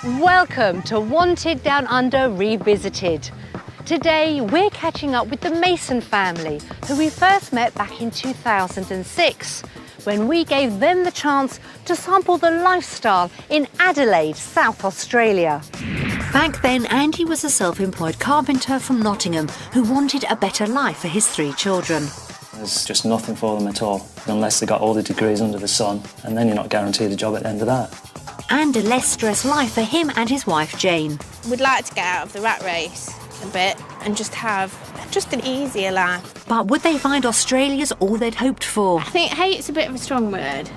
Welcome to Wanted Down Under Revisited. Today we're catching up with the Mason family, who we first met back in 2006, when we gave them the chance to sample the lifestyle in Adelaide, South Australia. Back then, Andy was a self-employed carpenter from Nottingham who wanted a better life for his 3 children. There's just nothing for them at all, unless they got all the degrees under the sun, and then you're not guaranteed a job at the end of that. And a less stressed life for him and his wife Jane. We'd like to get out of the rat race a bit and just have an easier life. But would they find Australia's all they'd hoped for? I think hate's a bit of a strong word.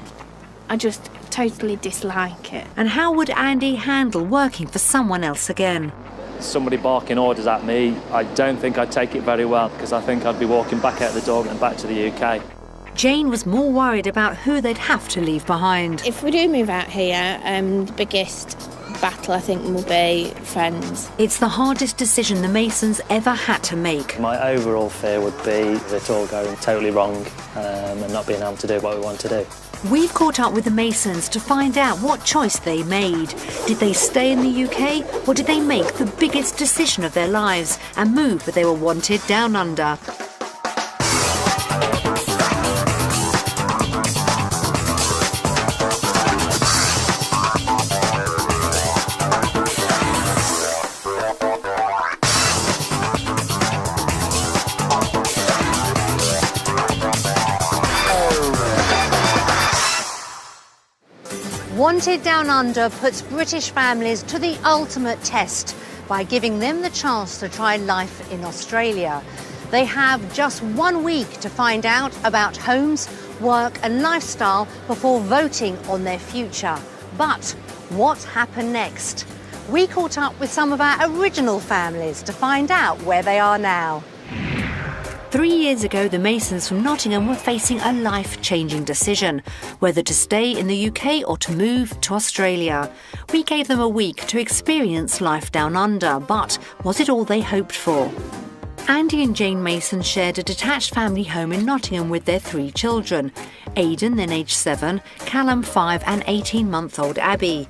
I just totally dislike it. And how would Andy handle working for someone else again? Somebody barking orders at me, I don't think I'd take it very well, because I think I'd be walking back out the door and back to the UK. Jane was more worried about who they'd have to leave behind. If we do move out here, the biggest battle I think will be friends. It's the hardest decision the Masons ever had to make. My overall fear would be it all going totally wrong and not being able to do what we want to do. We've caught up with the Masons to find out what choice they made. Did they stay in the UK, or did they make the biggest decision of their lives and move where they were wanted down under? Wanted Down Under puts British families to the ultimate test by giving them the chance to try life in Australia. They have just 1 week to find out about homes, work and lifestyle before voting on their future. But what happened next? We caught up with some of our original families to find out where they are now. 3 years ago, the Masons from Nottingham were facing a life-changing decision, whether to stay in the UK or to move to Australia. We gave them a week to experience life down under, but was it all they hoped for? Andy and Jane Mason shared a detached family home in Nottingham with their 3 children, Aidan, then aged 7, Callum 5 and 18-month-old Abby.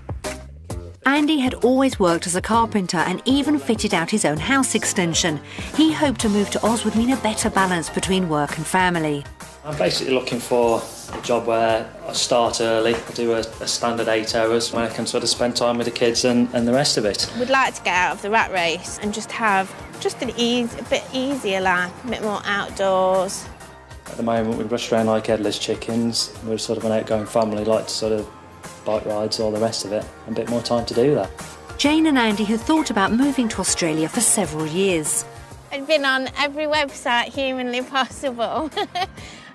Andy had always worked as a carpenter and even fitted out his own house extension. He hoped to move to Oz would mean a better balance between work and family. I'm basically looking for a job where I start early, I do a standard 8 hours, when I can sort of spend time with the kids and the rest of it. We'd like to get out of the rat race and just have a bit easier life, a bit more outdoors. At the moment we rush around like headless chickens. We're sort of an outgoing family, like to sort of bike rides, all the rest of it, and a bit more time to do that. Jane and Andy had thought about moving to Australia for several years. I'd been on every website humanly possible.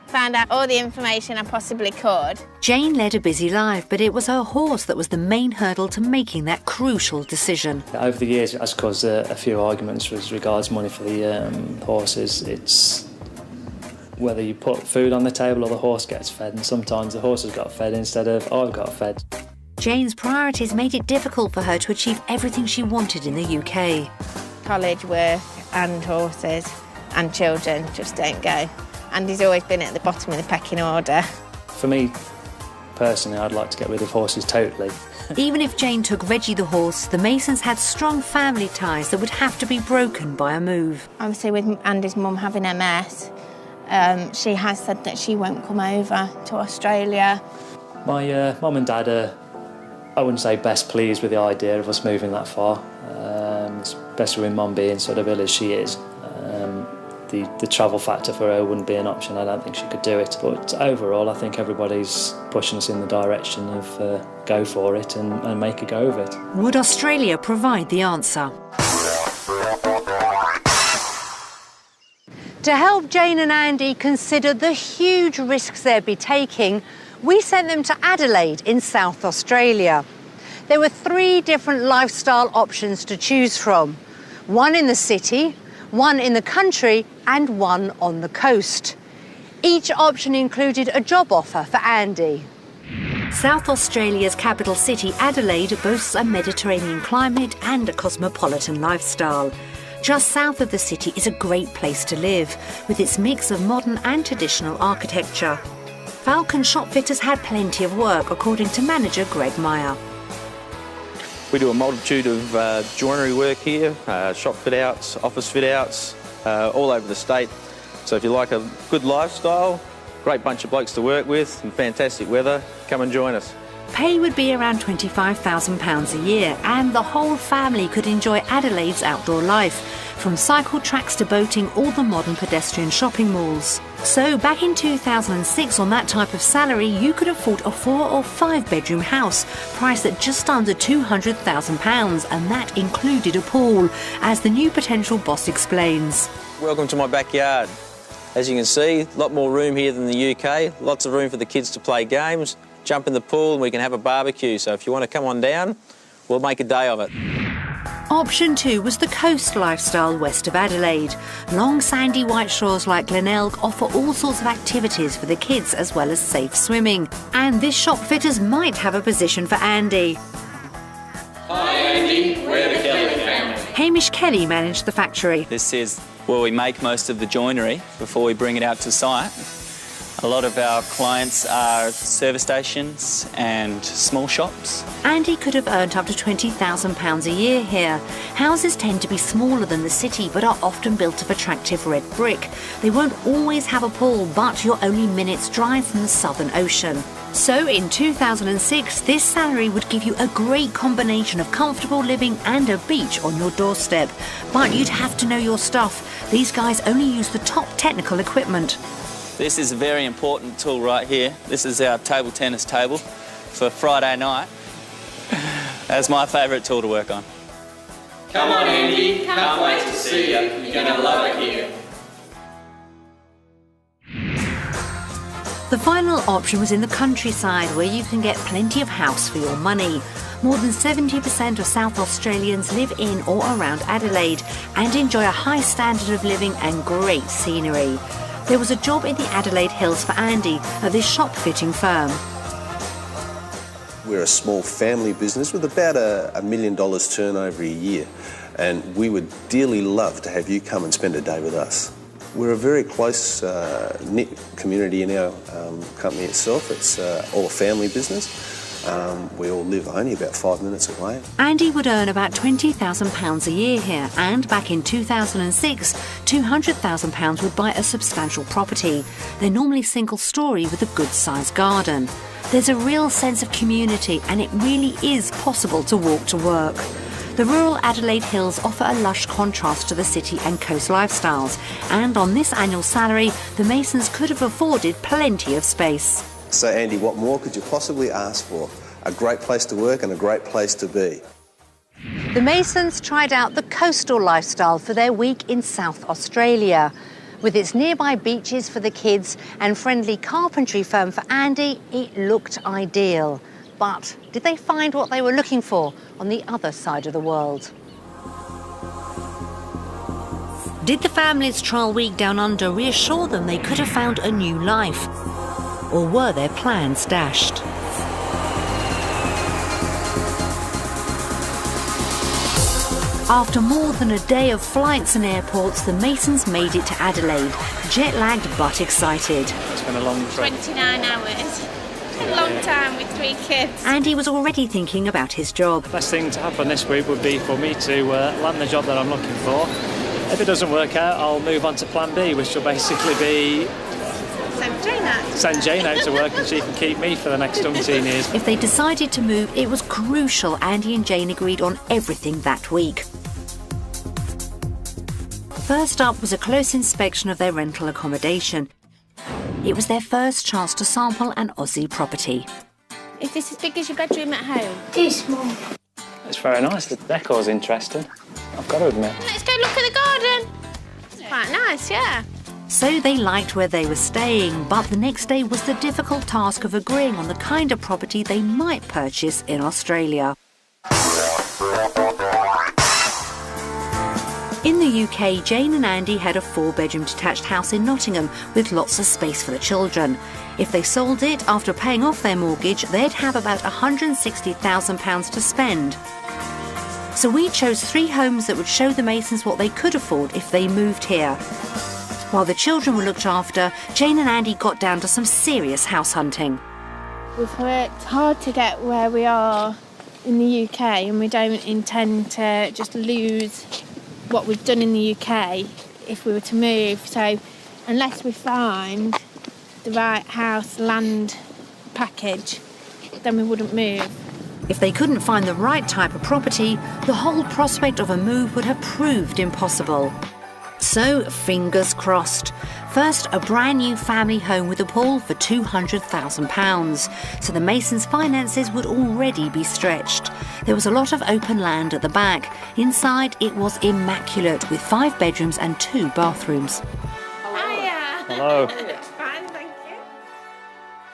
Found out all the information I possibly could. Jane led a busy life, but it was her horse that was the main hurdle to making that crucial decision. Over the years, it has caused a few arguments with regards money for the horses. It's whether you put food on the table or the horse gets fed, and sometimes the horse has got fed instead of I've got fed. Jane's priorities made it difficult for her to achieve everything she wanted in the UK. College, work and horses and children just don't go. Andy's always been at the bottom of the pecking order. For me, personally, I'd like to get rid of horses totally. Even if Jane took Reggie the horse, the Masons had strong family ties that would have to be broken by a move. Obviously, with Andy's mum having MS, she has said that she won't come over to Australia. My mum and dad are, I wouldn't say best pleased with the idea of us moving that far, especially with mum being sort of ill as she is. The travel factor for her wouldn't be an option. I don't think she could do it. But overall, I think everybody's pushing us in the direction of go for it and make a go of it. Would Australia provide the answer? To help Jane and Andy consider the huge risks they'd be taking, we sent them to Adelaide in South Australia. There were 3 different lifestyle options to choose from. One in the city, one in the country and one on the coast. Each option included a job offer for Andy. South Australia's capital city, Adelaide, boasts a Mediterranean climate and a cosmopolitan lifestyle. Just south of the city is a great place to live, with its mix of modern and traditional architecture. Falcon shopfitters had plenty of work, according to manager Greg Meyer. We do a multitude of joinery work here, shop fit-outs, office fit-outs, all over the state. So if you like a good lifestyle, great bunch of blokes to work with and fantastic weather, come and join us. Pay would be around £25,000 a year, and the whole family could enjoy Adelaide's outdoor life, from cycle tracks to boating, all the modern pedestrian shopping malls. So back in 2006, on that type of salary, you could afford a 4 or 5 bedroom house, priced at just under £200,000, and that included a pool, as the new potential boss explains. Welcome to my backyard. As you can see, a lot more room here than the UK, lots of room for the kids to play games, jump in the pool, and we can have a barbecue. So if you want to come on down, we'll make a day of it. Option 2 was the coast lifestyle west of Adelaide. Long sandy white shores like Glenelg offer all sorts of activities for the kids, as well as safe swimming. And this shop fitters might have a position for Andy. Hi Andy, we're the Kelly family. Hamish Kelly managed the factory. This is where we make most of the joinery before we bring it out to site. A lot of our clients are service stations and small shops. Andy could have earned up to £20,000 a year here. Houses tend to be smaller than the city, but are often built of attractive red brick. They won't always have a pool, but you're only minutes' drive from the Southern Ocean. So in 2006, this salary would give you a great combination of comfortable living and a beach on your doorstep. But you'd have to know your stuff. These guys only use the top technical equipment. This is a very important tool right here. This is our table tennis table for Friday night. That's my favourite tool to work on. Come on Andy, can't wait to see you. You're going to love it here. The final option was in the countryside, where you can get plenty of house for your money. More than 70% of South Australians live in or around Adelaide and enjoy a high standard of living and great scenery. There was a job in the Adelaide Hills for Andy at this shop fitting firm. We're a small family business with about $1 million turnover a year, and we would dearly love to have you come and spend a day with us. We're a very close knit community in our company itself. It's all a family business. We all live only about 5 minutes away. Andy would earn about £20,000 a year here, and back in 2006, £200,000 would buy a substantial property. They're normally single-storey with a good-sized garden. There's a real sense of community, and it really is possible to walk to work. The rural Adelaide Hills offer a lush contrast to the city and coast lifestyles, and on this annual salary, the Masons could have afforded plenty of space. So Andy, what more could you possibly ask for? A great place to work and a great place to be. The Masons tried out the coastal lifestyle for their week in South Australia. With its nearby beaches for the kids and friendly carpentry firm for Andy, it looked ideal. But did they find what they were looking for on the other side of the world? Did the family's trial week down under reassure them they could have found a new life? Or were their plans dashed? After more than a day of flights and airports, the Masons made it to Adelaide, jet-lagged but excited. It's been a long trip. 29 hours. A long time with 3 kids. Andy was already thinking about his job. The best thing to happen this week would be for me to land the job that I'm looking for. If it doesn't work out, I'll move on to plan B, which will basically be send Jane out to work and she can keep me for the next umpteen years. If they decided to move, it was crucial Andy and Jane agreed on everything that week. First up was a close inspection of their rental accommodation. It was their first chance to sample an Aussie property. Is this as big as your bedroom at home? Too small. It's very nice. The decor's interesting, I've got to admit. Let's go look at the garden. It's quite nice, yeah. So they liked where they were staying, but the next day was the difficult task of agreeing on the kind of property they might purchase in Australia. In the UK, Jane and Andy had a 4-bedroom detached house in Nottingham with lots of space for the children. If they sold it after paying off their mortgage, they'd have about £160,000 to spend. So we chose 3 homes that would show the Masons what they could afford if they moved here. While the children were looked after, Jane and Andy got down to some serious house hunting. We've worked hard to get where we are in the UK, and we don't intend to just lose what we've done in the UK if we were to move. So unless we find the right house land package, then we wouldn't move. If they couldn't find the right type of property, the whole prospect of a move would have proved impossible. So, fingers crossed. First, a brand new family home with a pool for £200,000, so the Masons' finances would already be stretched. There was a lot of open land at the back. Inside, it was immaculate, with 5 bedrooms and 2 bathrooms. Hiya! Hello. Fine, thank you.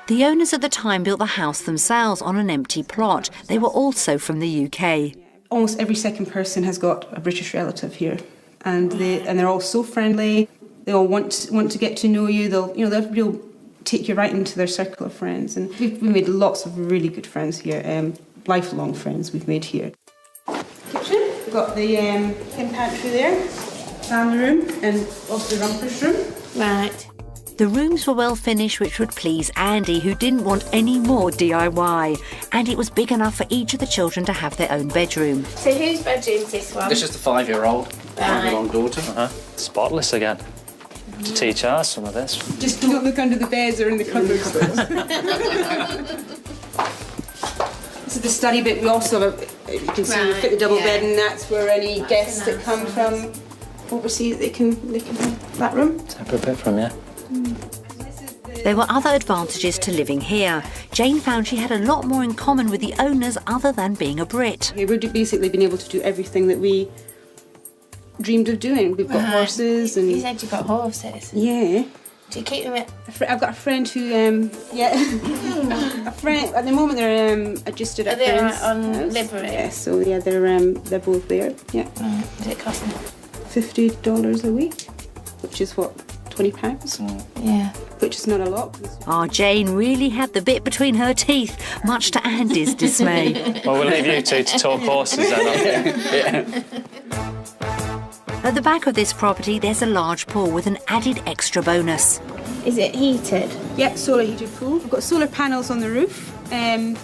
The owners at the time built the house themselves on an empty plot. They were also from the UK. Almost every second person has got a British relative here, and they're all so friendly. They all want to get to know you. They'll take you right into their circle of friends, and we've made lots of really good friends here. Lifelong friends we've made here. Kitchen. We've got the in pantry there, family room, and also the rumpus room. Right. The rooms were well finished, which would please Andy, who didn't want any more DIY. And it was big enough for each of the children to have their own bedroom. So whose bedroom's this one? This is the 5-year-old, 5-year-old daughter. Spotless again. To teach her some of this. Just don't look under the beds or in the cupboards. This is the study bit. We also have you can see we fit the double bed, and that's where any guests that come from overseas they can have that room. Separate bit from you. There were other advantages to living here. Jane found she had a lot more in common with the owners other than being a Brit. We've basically been able to do everything that we dreamed of doing. We've got horses and... You said you've got horses? Yeah. Do you keep them at... I've got a friend who, a friend, at the moment they're adjusted at Are they friends' on house. livery? Yeah, so yeah, they're both there, yeah. Does it cost them? $50 a week, which is what, £20? Yeah. Which is not a lot. Jane really had the bit between her teeth, much to Andy's dismay. Well, we'll leave you two to talk horses then, I think. At the back of this property, there's a large pool with an added extra bonus. Is it heated? Yeah, solar heated pool. We've got solar panels on the roof, and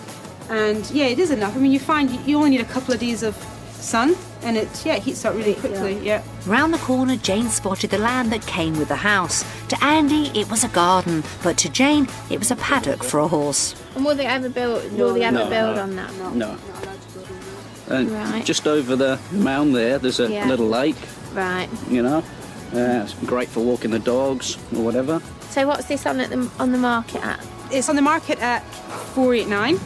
yeah, it is enough. I mean, you find you only need a couple of days of sun, and it heats up really quickly. Yeah. Round the corner, Jane spotted the land that came with the house. To Andy, it was a garden, but to Jane, it was a paddock for a horse. And will they ever build? Will they ever build on that? No. And just over the mound there's a little lake. Right. You know, it's great for walking the dogs or whatever. So what's this on the market at? It's on the market at $489.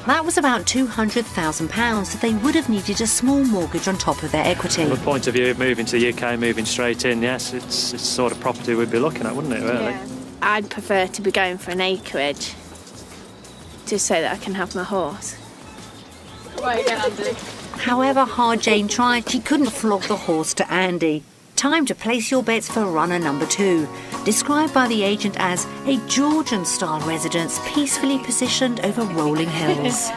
That was about £200,000, so they would have needed a small mortgage on top of their equity. From the point of view of moving to the UK, moving straight in, yes, it's the sort of property we'd be looking at, wouldn't it, really? Yeah. I'd prefer to be going for an acreage, just so that I can have my horse. Right, Andy. However hard Jane tried, she couldn't flog the horse to Andy. Time to place your bets for runner number 2, described by the agent as a Georgian-style residence peacefully positioned over rolling hills.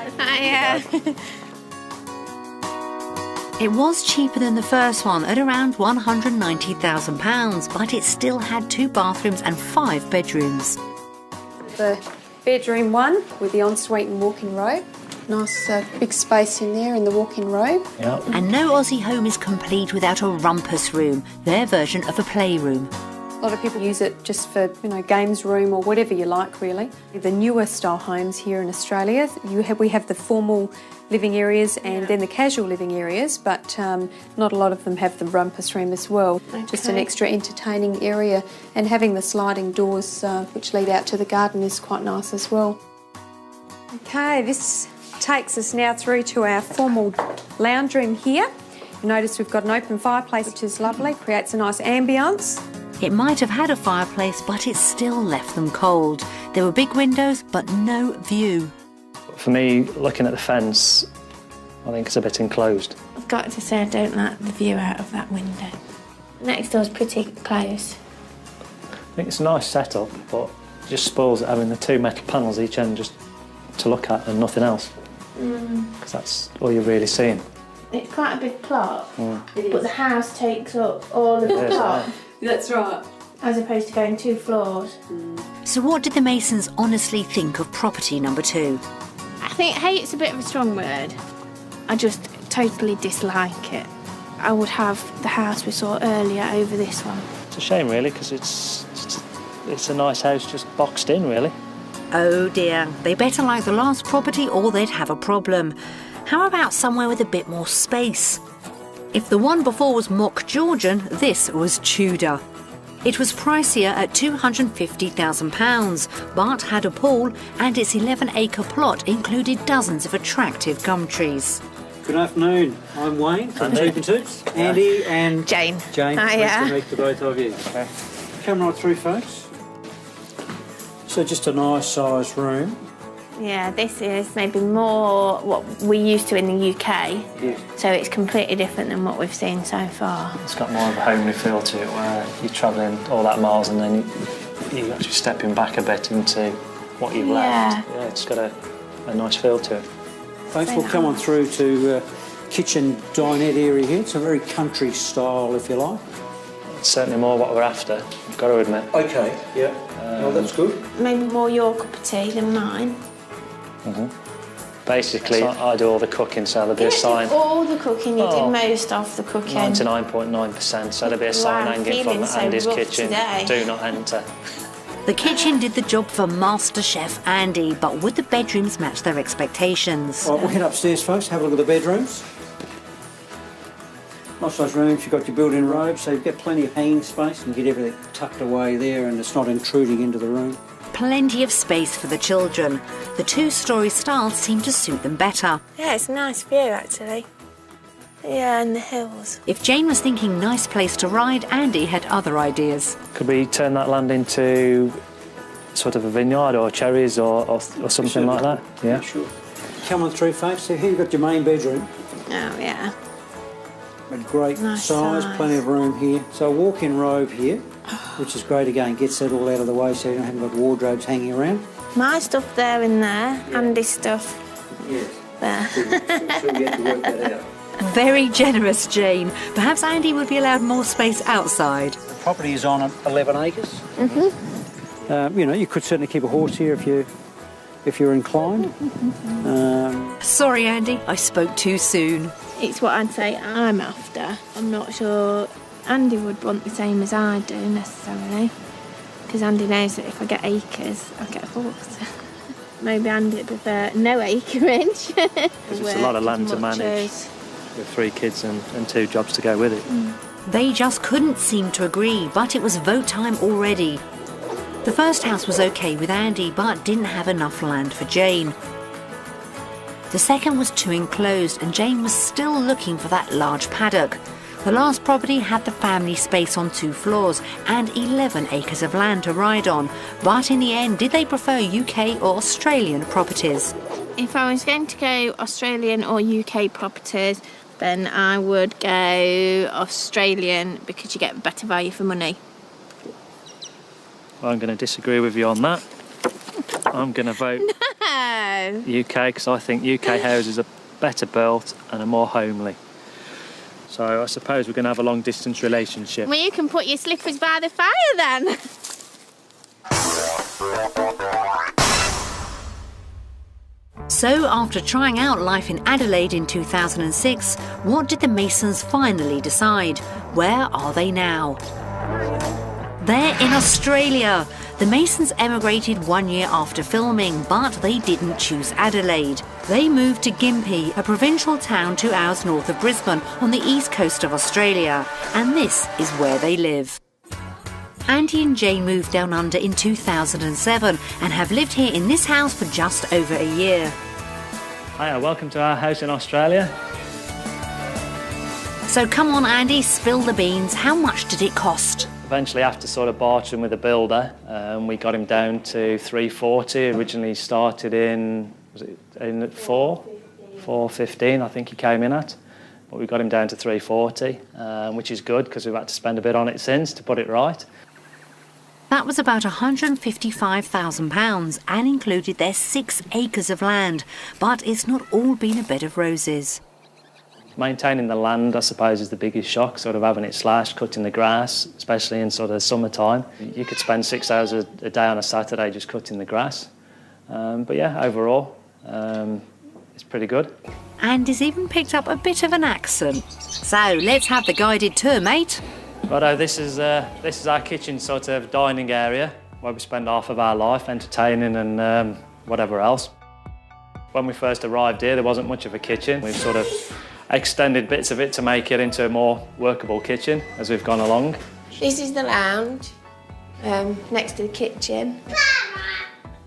It was cheaper than the first one at around £190,000, but it still had 2 bathrooms and 5 bedrooms. The bedroom 1 with the ensuite and walk-in robe. Nice big space in there in the walk-in robe. Yep. And no Aussie home is complete without a rumpus room, their version of a playroom. A lot of people use it just for, games room or whatever you like, really. The newer style homes here in Australia, we have the formal living areas and then the casual living areas, but not a lot of them have the rumpus room as well. Okay. Just an extra entertaining area, and having the sliding doors which lead out to the garden is quite nice as well. Okay, this takes us now through to our formal lounge room here. You notice we've got an open fireplace, which is lovely, creates a nice ambience. It might have had a fireplace, but it still left them cold. There were big windows, but no view. For me, looking at the fence, I think it's a bit enclosed. I've got to say I don't like the view out of that window. Next door's pretty close. I think it's a nice setup, but it just spoils it having the 2 metal panels each end just to look at and nothing else. Because that's all you're really seeing. It's quite a big plot, but the house takes up all of the plot. That's right. As opposed to going 2 floors. So what did the Masons honestly think of property number 2? I think hate's a bit of a strong word. I just totally dislike it. I would have the house we saw earlier over this one. It's a shame, really, because it's a nice house just boxed in, really. Oh dear, they better like the last property or they'd have a problem. How about somewhere with a bit more space? If the one before was mock Georgian, this was Tudor. It was pricier at £250,000, but had a pool and its 11-acre plot included dozens of attractive gum trees. Good afternoon. I'm Wayne from Two and Toots. Andy and Jane. Jane. Hiya. Nice to meet the both of you. Okay. Come right through, folks. So just a nice sized room. Yeah, this is maybe more what we're used to in the UK. Yes. So it's completely different than what we've seen so far. It's got more of a homely feel to it, where you're travelling all that miles and then you're actually stepping back a bit into what you've left. Yeah, it's got a nice feel to it. Folks, we'll come on through to kitchen dinette area here. It's a very country style, if you like. It's certainly more what we're after, I've got to admit. Okay, yeah. Well, that's good. Maybe more your cup of tea than mine. Basically, I do all the cooking, so there'll be a sign. All the cooking, you did most of the cooking. 99.9%, so there'll be a sign hanging from Andy's kitchen. Today. Do not enter. The kitchen did the job for Master Chef Andy, but would the bedrooms match their expectations? All right, we'll head upstairs, folks, have a look at the bedrooms. Nice size rooms, you've got your built-in robe, so you've got plenty of hanging space and get everything tucked away there and it's not intruding into the room. Plenty of space for the children. The two-storey style seemed to suit them better. Yeah, it's a nice view, actually. Yeah, and the hills. If Jane was thinking nice place to ride, Andy had other ideas. Could we turn that land into sort of a vineyard or cherries or something like that? Yeah, sure. Come on through, folks. So here you've got your main bedroom. Oh, yeah. A great Nice size, size. plenty of room here. So a walk-in robe here, which is great again, gets that all out of the way so you don't have got wardrobes hanging around. My stuff there and there, Andy's stuff Yes. there. So we have to work that out. Very generous, Jane. Perhaps Andy would be allowed more space outside. The property is on 11 acres. You know, you could certainly keep a horse here if you're inclined. Sorry, Andy, I spoke too soon. It's what I'd say I'm after. I'm not sure Andy would want the same as I do necessarily, because Andy knows that if I get acres, I'll get a horse. Maybe Andy would prefer no acreage. Because it's a lot of land to manage with 3 kids and 2 jobs to go with it. They just couldn't seem to agree, but it was vote time already. The first house was okay with Andy, but didn't have enough land for Jane. The second was too enclosed, and Jane was still looking for that large paddock. The last property had the family space on 2 floors and 11 acres of land to ride on. But in the end, did they prefer UK or Australian properties? If I was going to go Australian or UK properties, then I would go Australian because you get better value for money. Well, I'm going to disagree with you on that. I'm going to vote No! UK because I think UK houses are better built and are more homely. So I suppose we're going to have a long-distance relationship. Well, you can put your slippers by the fire then. So, after trying out life in Adelaide in 2006, what did the Masons finally decide? Where are they now? They're in Australia. The Masons emigrated 1 year after filming, but they didn't choose Adelaide. They moved to Gympie, a provincial town 2 hours north of Brisbane on the east coast of Australia, and this is where they live. Andy and Jane moved down under in 2007 and have lived here in this house for just over a year. Hiya, welcome to our house in Australia. So come on, Andy, spill the beans. How much did it cost? Eventually, after sort of bartering with a builder, we got him down to 340. Originally started in, was it in 415, I think he came in at. But we got him down to 340, which is good because we've had to spend a bit on it since to put it right. That was about £155,000 and included their 6 acres of land. But it's not all been a bed of roses. Maintaining the land, I suppose, is the biggest shock, sort of having it slashed, cutting the grass, especially in sort of summertime. You could spend 6 hours a day on a Saturday just cutting the grass. But yeah, overall, It's pretty good. And he's even picked up a bit of an accent. So let's have the guided tour, mate. Righto, this is our kitchen sort of dining area where we spend half of our life entertaining and whatever else. When we first arrived here, there wasn't much of a kitchen. We've sort of extended bits of it to make it into a more workable kitchen as we've gone along. This is the lounge, next to the kitchen.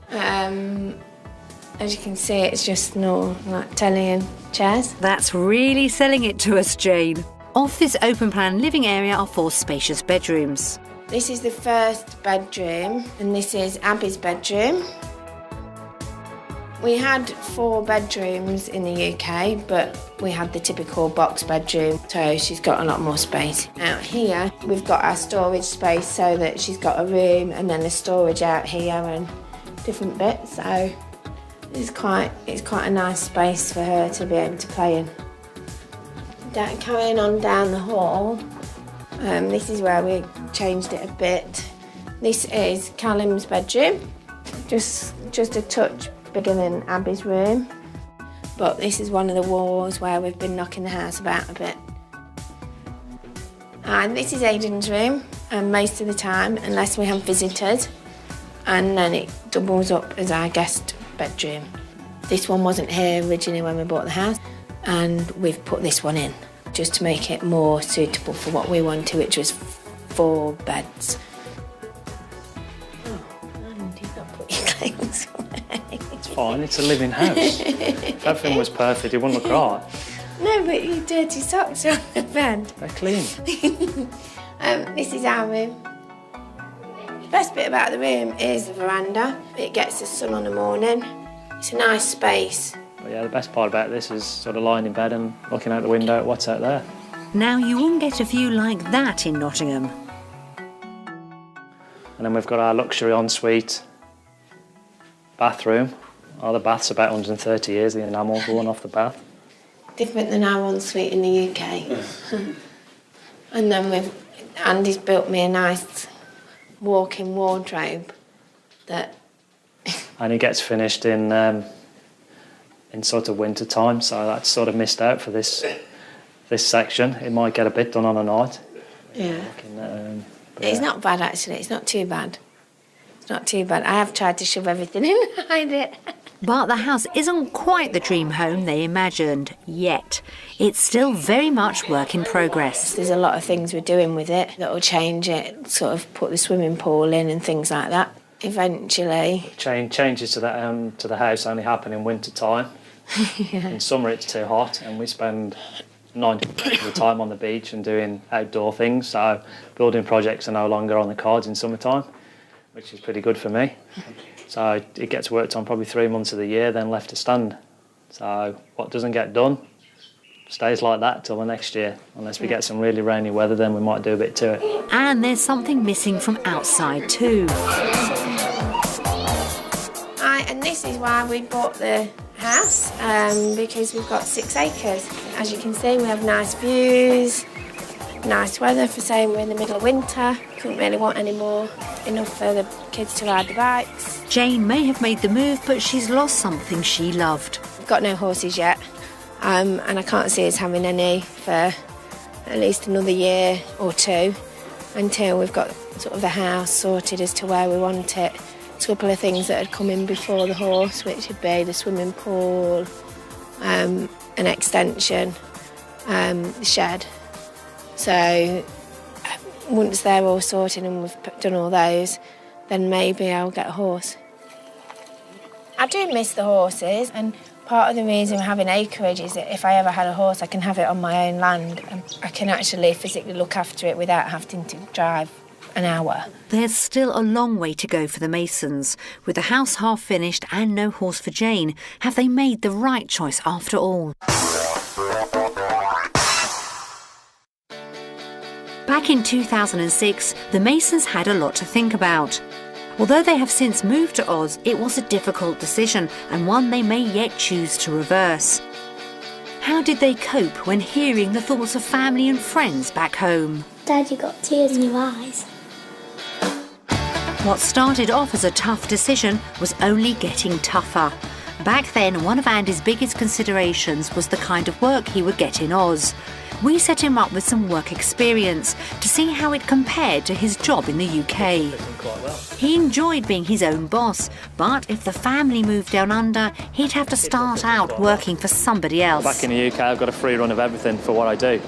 As you can see, it's just no like telly and chairs. That's really selling it to us, Jane. Off this open-plan living area are 4 spacious bedrooms. This is the first bedroom, and this is Abby's bedroom. We had 4 bedrooms in the UK, but we had the typical box bedroom, so she's got a lot more space. Out here, we've got our storage space so that she's got a room and then the storage out here and different bits, so it's quite a nice space for her to be able to play in. Carrying on down the hall, this is where we changed it a bit. This is Callum's bedroom, just a touch bigger than Abby's room. But this is one of the walls where we've been knocking the house about a bit. And this is Aidan's room, most of the time, unless we have visitors. And then it doubles up as our guest bedroom. This one wasn't here originally when we bought the house, and we've put this one in just to make it more suitable for what we wanted, which was 4 beds. Oh, and you've not put your clothes away. It's fine, it's a living house. If everything was perfect, it wouldn't look right. No, but your dirty socks are on the bed. They're clean. This is our room. The best bit about the room is the veranda. It gets the sun on the morning. It's a nice space. But yeah, the best part about this is sort of lying in bed and looking out the window at what's out there. Now you won't get a view like that in Nottingham. And then we've got our luxury ensuite bathroom. Oh, the bath's about 130 years, the enamel going off the bath. Different than our ensuite in the UK. And then Andy's built me a nice walk-in wardrobe that... And it gets finished in sort of winter time, so that's sort of missed out for this section. It might get a bit done on a night. Yeah. It's not bad actually. It's not too bad. It's not too bad. I have tried to shove everything in behind it. But the house isn't quite the dream home they imagined yet. It's still very much work in progress. There's a lot of things we're doing with it that will change it, sort of put the swimming pool in and things like that. Eventually. Changes to the house only happen in winter time. Yeah. In summer it's too hot and we spend 90% of the time on the beach and doing outdoor things, so building projects are no longer on the cards in summertime, which is pretty good for me. So it gets worked on probably 3 months of the year, then left to stand. So what doesn't get done stays like that till the next year. Unless we get some really rainy weather, then we might do a bit to it. And there's something missing from outside too. And this is why we bought the house, because we've got 6 acres. As you can see, we have nice views, nice weather for saying we're in the middle of winter. Couldn't really want any more, enough for the kids to ride the bikes. Jane may have made the move, but she's lost something she loved. We've got no horses yet, and I can't see us having any for at least another year or 2 until we've got sort of the house sorted as to where we want it. A couple of things that had come in before the horse, which would be the swimming pool, an extension, the shed. So once they're all sorted and we've done all those, then maybe I'll get a horse. I do miss the horses, and part of the reason we're having acreage is that if I ever had a horse, I can have it on my own land and I can actually physically look after it without having to drive an hour. There's still a long way to go for the Masons. With the house half finished and no horse for Jane, have they made the right choice after all? Back in 2006, the Masons had a lot to think about. Although they have since moved to Oz, it was a difficult decision and one they may yet choose to reverse. How did they cope when hearing the thoughts of family and friends back home? Dad, you got tears in your eyes. What started off as a tough decision was only getting tougher. Back then, one of Andy's biggest considerations was the kind of work he would get in Oz. We set him up with some work experience to see how it compared to his job in the UK. He enjoyed being his own boss, but if the family moved down under, he'd have to start out working for somebody else. Back in the UK, I've got a free run of everything for what I do.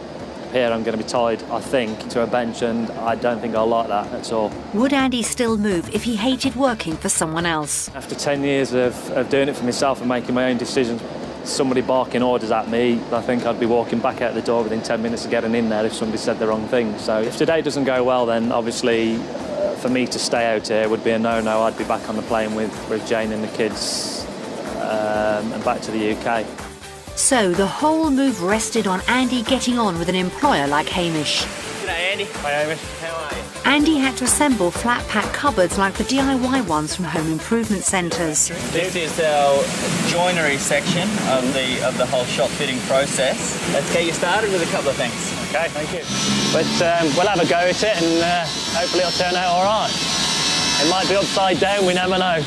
Here, I'm going to be tied, I think, to a bench, and I don't think I'll like that at all. Would Andy still move if he hated working for someone else? After 10 years of doing it for myself and making my own decisions, somebody barking orders at me, I think I'd be walking back out the door within 10 minutes of getting in there if somebody said the wrong thing. So if today doesn't go well, then obviously for me to stay out here would be a no-no. I'd be back on the plane with Jane and the kids and back to the UK. So the whole move rested on Andy getting on with an employer like Hamish. G'day, Andy. Hi, Hamish. How are you? Andy had to assemble flat-pack cupboards like the DIY ones from home improvement centres. This is our joinery section of the whole shop fitting process. Let's get you started with a couple of things. Okay, thank you. But we'll have a go at it, and hopefully it'll turn out all right. It might be upside down, we never know.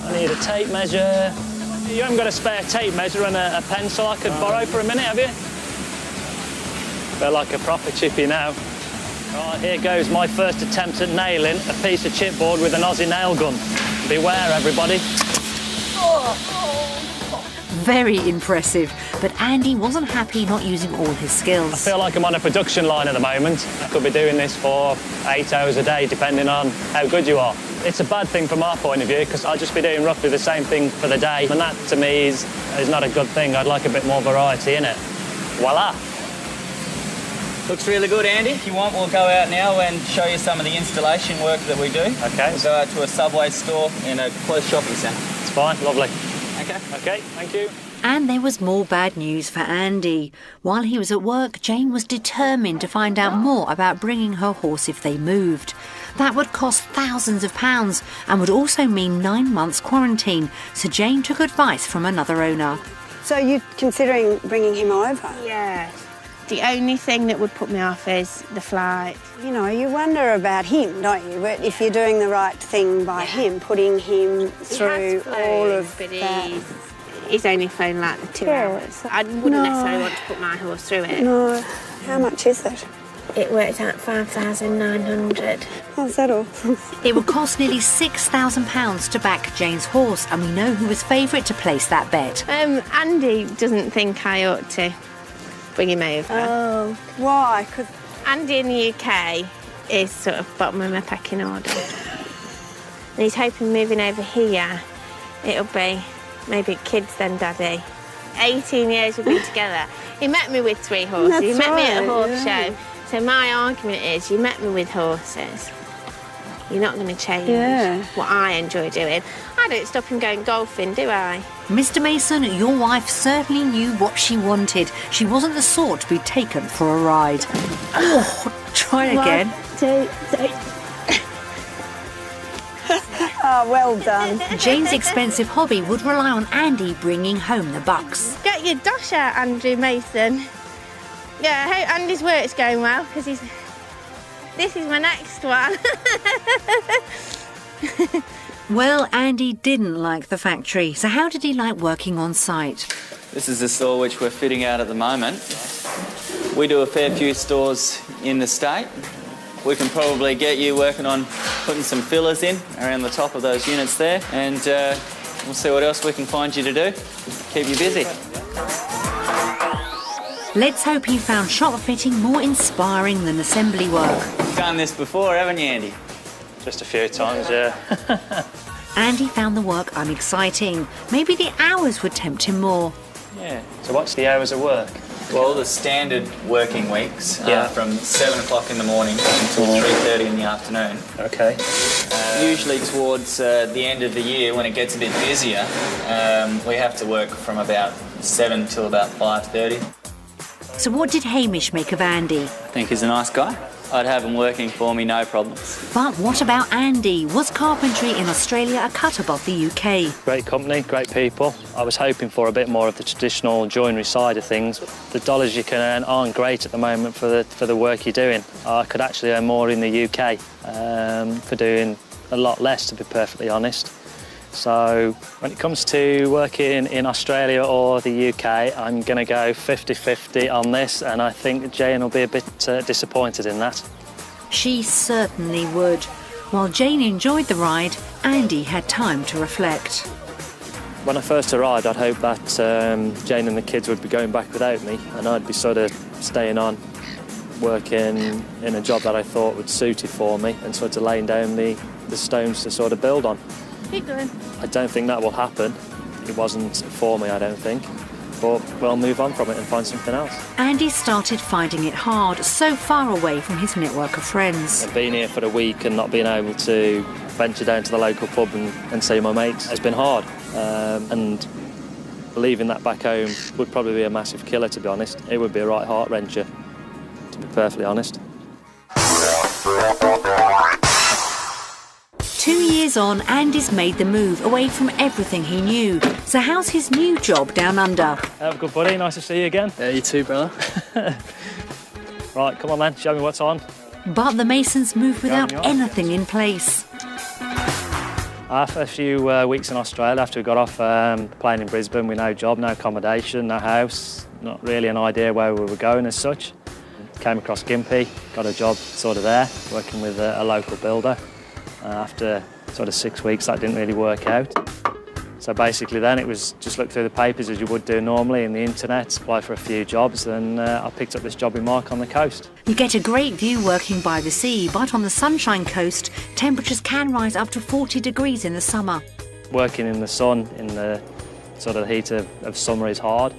I need a tape measure. You haven't got a spare tape measure and a pencil I could borrow for a minute, have you? Feel like a proper chippy now. Right, here goes my first attempt at nailing a piece of chipboard with an Aussie nail gun. Beware, everybody. Very impressive, but Andy wasn't happy not using all his skills. I feel like I'm on a production line at the moment. I could be doing this for 8 hours a day, depending on how good you are. It's a bad thing from our point of view, because I'll just be doing roughly the same thing for the day, and that, to me, is not a good thing. I'd like a bit more variety in it. Voila! Looks really good, Andy. If you want, we'll go out now and show you some of the installation work that we do. Okay. We'll go out to a Subway store in a close shopping centre. It's fine, lovely. Okay. Okay, thank you. And there was more bad news for Andy. While he was at work, Jane was determined to find out more about bringing her horse if they moved. That would cost thousands of pounds and would also mean 9 months quarantine, so Jane took advice from another owner. So you're considering bringing him over? Yeah. The only thing that would put me off is the flight. You know, you wonder about him, don't you? But if you're doing the right thing by him, putting him through all of that. He's only flown like the 2 hours. I wouldn't necessarily want to put my horse through it. No. How much is it? It worked out 5,900. Oh, is that all? It would cost nearly £6,000 to back Jane's horse, and we know who was favourite to place that bet. Andy doesn't think I ought to bring him over. Oh, why? 'Cause Andy in the UK is sort of bottom of my pecking order. And he's hoping moving over here, it'll be maybe kids then, Daddy. 18 years we've been together. He met me with 3 horses. That's he met me at a right, horse show. So my argument is, you met me with horses. You're not going to change what I enjoy doing. I don't stop him going golfing, do I? Mr. Mason, your wife certainly knew what she wanted. She wasn't the sort to be taken for a ride. Oh, try again. 1, 2, 3. Oh, well done. Jane's expensive hobby would rely on Andy bringing home the bucks. Get your dosh out, Andrew Mason. Yeah, I hope Andy's work's going well, because this is my next one. Well, Andy didn't like the factory, so how did he like working on site? This is the store which we're fitting out at the moment. We do a fair few stores in the state. We can probably get you working on putting some fillers in around the top of those units there, and we'll see what else we can find you to do. Keep you busy. Let's hope he found shop fitting more inspiring than assembly work. You've done this before, haven't you, Andy? Just a few times, yeah. Andy found the work unexciting. Maybe the hours would tempt him more. Yeah. So what's the hours of work? Well, the standard working weeks are from 7 o'clock in the morning until 3:30 in the afternoon. Okay. Usually towards the end of the year, when it gets a bit busier, we have to work from about 7 till about 5:30. So what did Hamish make of Andy? I think he's a nice guy. I'd have him working for me, no problems. But what about Andy? Was carpentry in Australia a cut above the UK? Great company, great people. I was hoping for a bit more of the traditional joinery side of things. The dollars you can earn aren't great at the moment for the work you're doing. I could actually earn more in the UK for doing a lot less, to be perfectly honest. So when it comes to working in Australia or the UK, I'm going to go 50-50 on this, and I think Jane will be a bit disappointed in that. She certainly would. While Jane enjoyed the ride, Andy had time to reflect. When I first arrived, I'd hoped that Jane and the kids would be going back without me, and I'd be sort of staying on, working in a job that I thought would suit it for me, and sort of laying down the stones to sort of build on. Keep going. I don't think that will happen. It wasn't for me, I don't think. But we'll move on from it and find something else. Andy started finding it hard, so far away from his network of friends. And being here for a week and not being able to venture down to the local pub and see my mates has been hard. And leaving that back home would probably be a massive killer, to be honest. It would be a right heart-wrencher, to be perfectly honest. 2 years on, Andy's made the move away from everything he knew. So how's his new job down under? Good buddy, nice to see you again. Yeah, you too, brother. Right, come on then, show me what's on. But the Masons moved without anything in place. After a few weeks in Australia, after we got off playing in Brisbane, with no job, no accommodation, no house, not really an idea where we were going as such. Came across Gympie, got a job sort of there, working with a local builder. After sort of 6 weeks, that didn't really work out. So basically then it was just look through the papers as you would do normally in the internet, apply for a few jobs, and I picked up this job in Mark on the coast. You get a great view working by the sea, but on the Sunshine Coast, temperatures can rise up to 40 degrees in the summer. Working in the sun, in the sort of heat of summer is hard.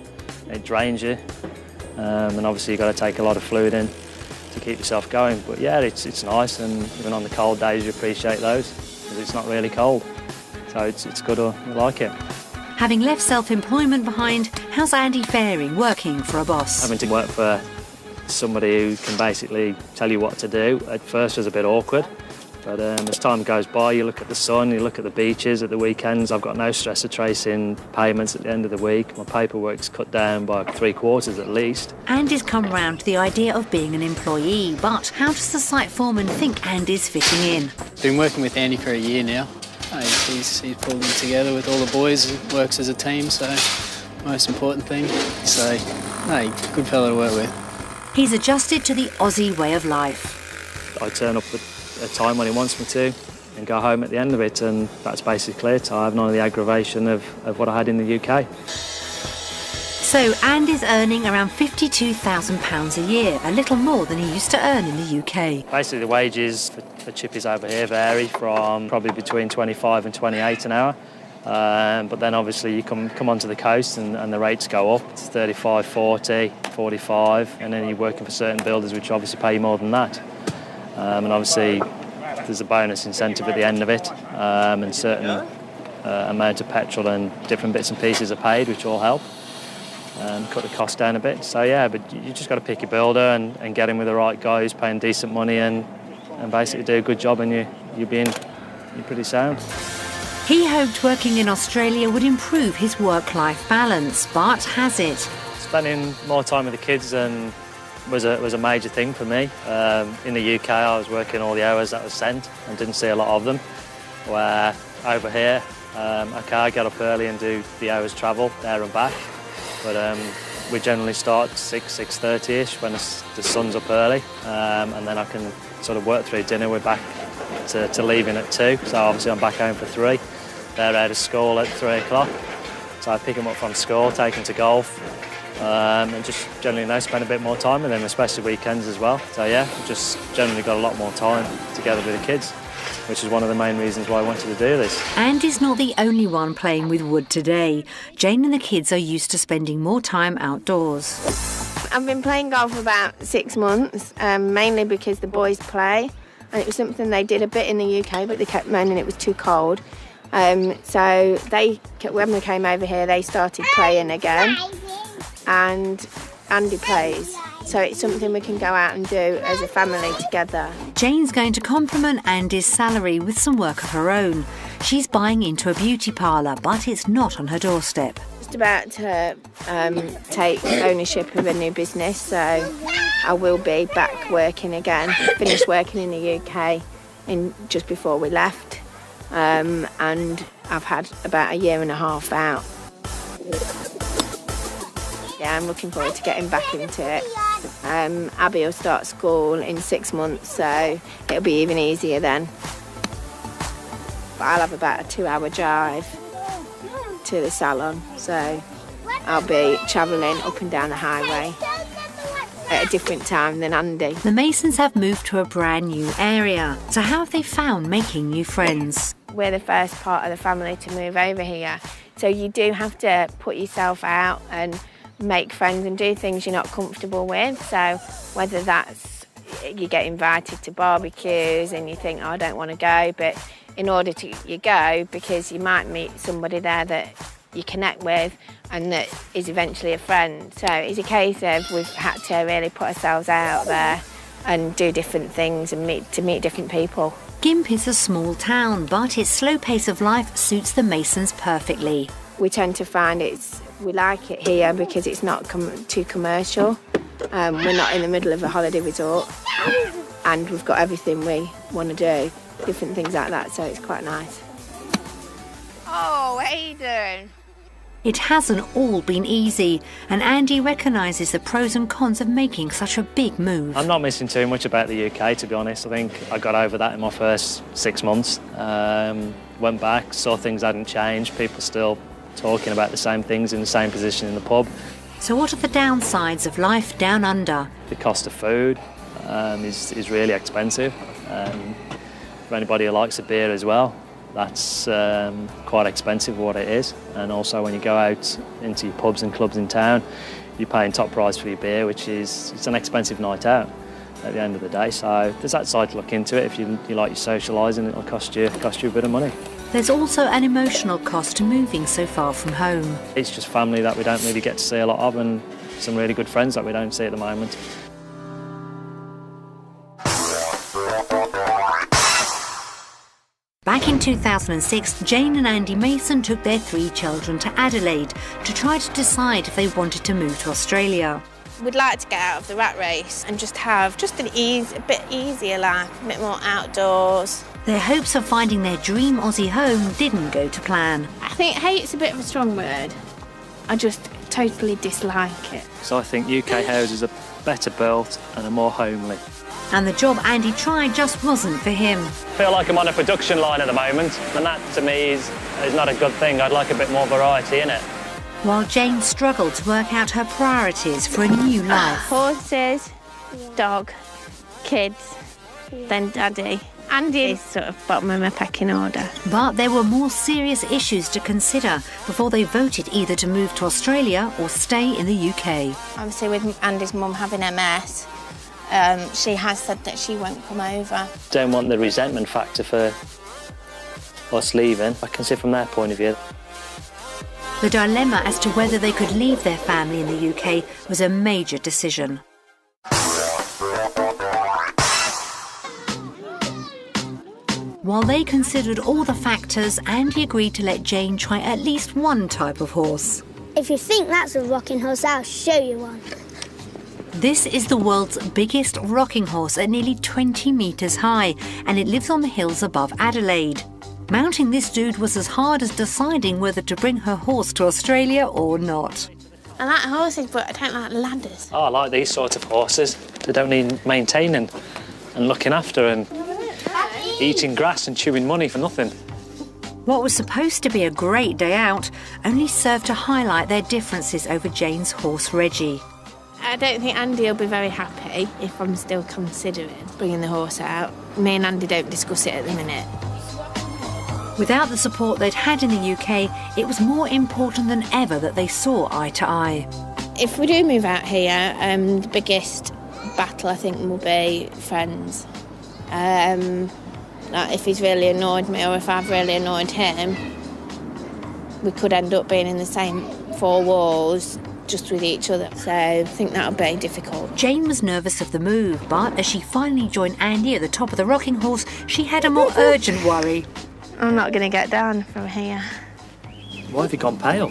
It drains you, and obviously you've got to take a lot of fluid in to keep yourself going. But yeah, it's nice, and even on the cold days you appreciate those, because it's not really cold. So it's good, I like it. Having left self-employment behind, how's Andy faring working for a boss? Having to work for somebody who can basically tell you what to do at first was a bit awkward. But as time goes by, you look at the sun, you look at the beaches at the weekends. I've got no stress of tracing payments at the end of the week. My paperwork's cut down by 3/4 at least. Andy's come round to the idea of being an employee, but how does the site foreman think Andy's fitting in? Been working with Andy for a year now. He's pulled them together with all the boys, works as a team, so most important thing. So, no, good fellow to work with. He's adjusted to the Aussie way of life. I turn up at a time when he wants me to and go home at the end of it, and that's basically it. I have none of the aggravation of what I had in the UK. So Andy's earning around £52,000 a year, a little more than he used to earn in the UK. Basically the wages for chippies over here vary from probably between 25 and 28 an hour. But then obviously you come onto the coast and the rates go up. It's 35, 40, 45, and then you're working for certain builders which obviously pay you more than that. And obviously there's a bonus incentive at the end of it, and certain amount of petrol and different bits and pieces are paid, which all help and cut the cost down a bit. So yeah, but you just got to pick your builder and get in with the right guy who's paying decent money and basically do a good job, and you're pretty sound. He hoped working in Australia would improve his work-life balance, but has it? Spending more time with the kids was a major thing for me. In the UK, I was working all the hours that was sent and didn't see a lot of them. Where over here, I get up early and do the hours travel there and back. But we generally start 6:30ish when the sun's up early, and then I can sort of work through dinner. We're back to leaving at 2, so obviously I'm back home for 3. They're out of school at 3 o'clock, so I pick them up from school, take them to golf, and just generally spend a bit more time with them, especially weekends as well. So yeah, just generally got a lot more time together with the kids, which is one of the main reasons why I wanted to do this. Andy's not the only one playing with wood today. Jane and the kids are used to spending more time outdoors. I've been playing golf for about 6 months, mainly because the boys play, and it was something they did a bit in the UK, but they kept moaning it was too cold. So when we came over here, they started playing again, and Andy plays. So it's something we can go out and do as a family together. Jane's going to complement Andy's salary with some work of her own. She's buying into a beauty parlour, but it's not on her doorstep. Just about to take ownership of a new business, so I will be back working again. Finished working in the UK just before we left. and I've had about a year and a half out. Yeah, I'm looking forward to getting back into it. Abby will start school in 6 months, so it'll be even easier then. But I'll have about a 2-hour drive to the salon, so I'll be travelling up and down the highway at a different time than Andy. The Masons have moved to a brand new area, so how have they found making new friends? We're the first part of the family to move over here, so you do have to put yourself out and make friends and do things you're not comfortable with. So whether that's you get invited to barbecues and you think, oh, I don't want to go, but in order to you go because you might meet somebody there that you connect with and that is eventually a friend. So it's a case of we've had to really put ourselves out there and do different things and meet different people. Gympie is a small town, but its slow pace of life suits the Masons perfectly. We tend to find we like it here because it's not too commercial. We're not in the middle of a holiday resort and we've got everything we want to do, different things like that, so it's quite nice. Oh, Aidan! It hasn't all been easy, and Andy recognises the pros and cons of making such a big move. I'm not missing too much about the UK, to be honest. I think I got over that in my first 6 months. Went back, saw things hadn't changed, people still talking about the same things in the same position in the pub. So what are the downsides of life down under? The cost of food is really expensive. For anybody who likes a beer as well, that's quite expensive what it is. And also when you go out into your pubs and clubs in town, you're paying top price for your beer, which is it's an expensive night out at the end of the day. So there's that side to look into it. If you like your socialising, it'll cost you a bit of money. There's also an emotional cost to moving so far from home. It's just family that we don't really get to see a lot of and some really good friends that we don't see at the moment. Back in 2006, Jane and Andy Mason took their 3 children to Adelaide to try to decide if they wanted to move to Australia. We'd like to get out of the rat race and just have a bit easier life, a bit more outdoors. Their hopes of finding their dream Aussie home didn't go to plan. I think hate's a bit of a strong word. I just totally dislike it. So I think UK houses are better built and are more homely. And the job Andy tried just wasn't for him. I feel like I'm on a production line at the moment, and that to me is not a good thing. I'd like a bit more variety in it. While Jane struggled to work out her priorities for a new life. Horses, dog, kids, then Daddy. Andy's sort of bottom of my pecking order. But there were more serious issues to consider before they voted either to move to Australia or stay in the UK. Obviously with Andy's mum having MS, she has said that she won't come over. Don't want the resentment factor for us leaving. I can see from their point of view. The dilemma as to whether they could leave their family in the UK was a major decision. While they considered all the factors, Andy agreed to let Jane try at least one type of horse. If you think that's a rocking horse, I'll show you one. This is the world's biggest rocking horse at nearly 20 metres high, and it lives on the hills above Adelaide. Mounting this dude was as hard as deciding whether to bring her horse to Australia or not. I like horses, but I don't like ladders. Oh, I like these sort of horses. They don't need maintaining and looking after and eating grass and chewing money for nothing. What was supposed to be a great day out only served to highlight their differences over Jane's horse Reggie. I don't think Andy will be very happy if I'm still considering bringing the horse out. Me and Andy don't discuss it at the minute. Without the support they'd had in the UK, it was more important than ever that they saw eye to eye. If we do move out here, the biggest battle I think will be friends. Like if he's really annoyed me or if I've really annoyed him, we could end up being in the same 4 walls just with each other. So I think that'll be difficult. Jane was nervous of the move, but as she finally joined Andy at the top of the rocking horse, she had a more urgent worry. I'm not going to get down from here. Why have you gone pale?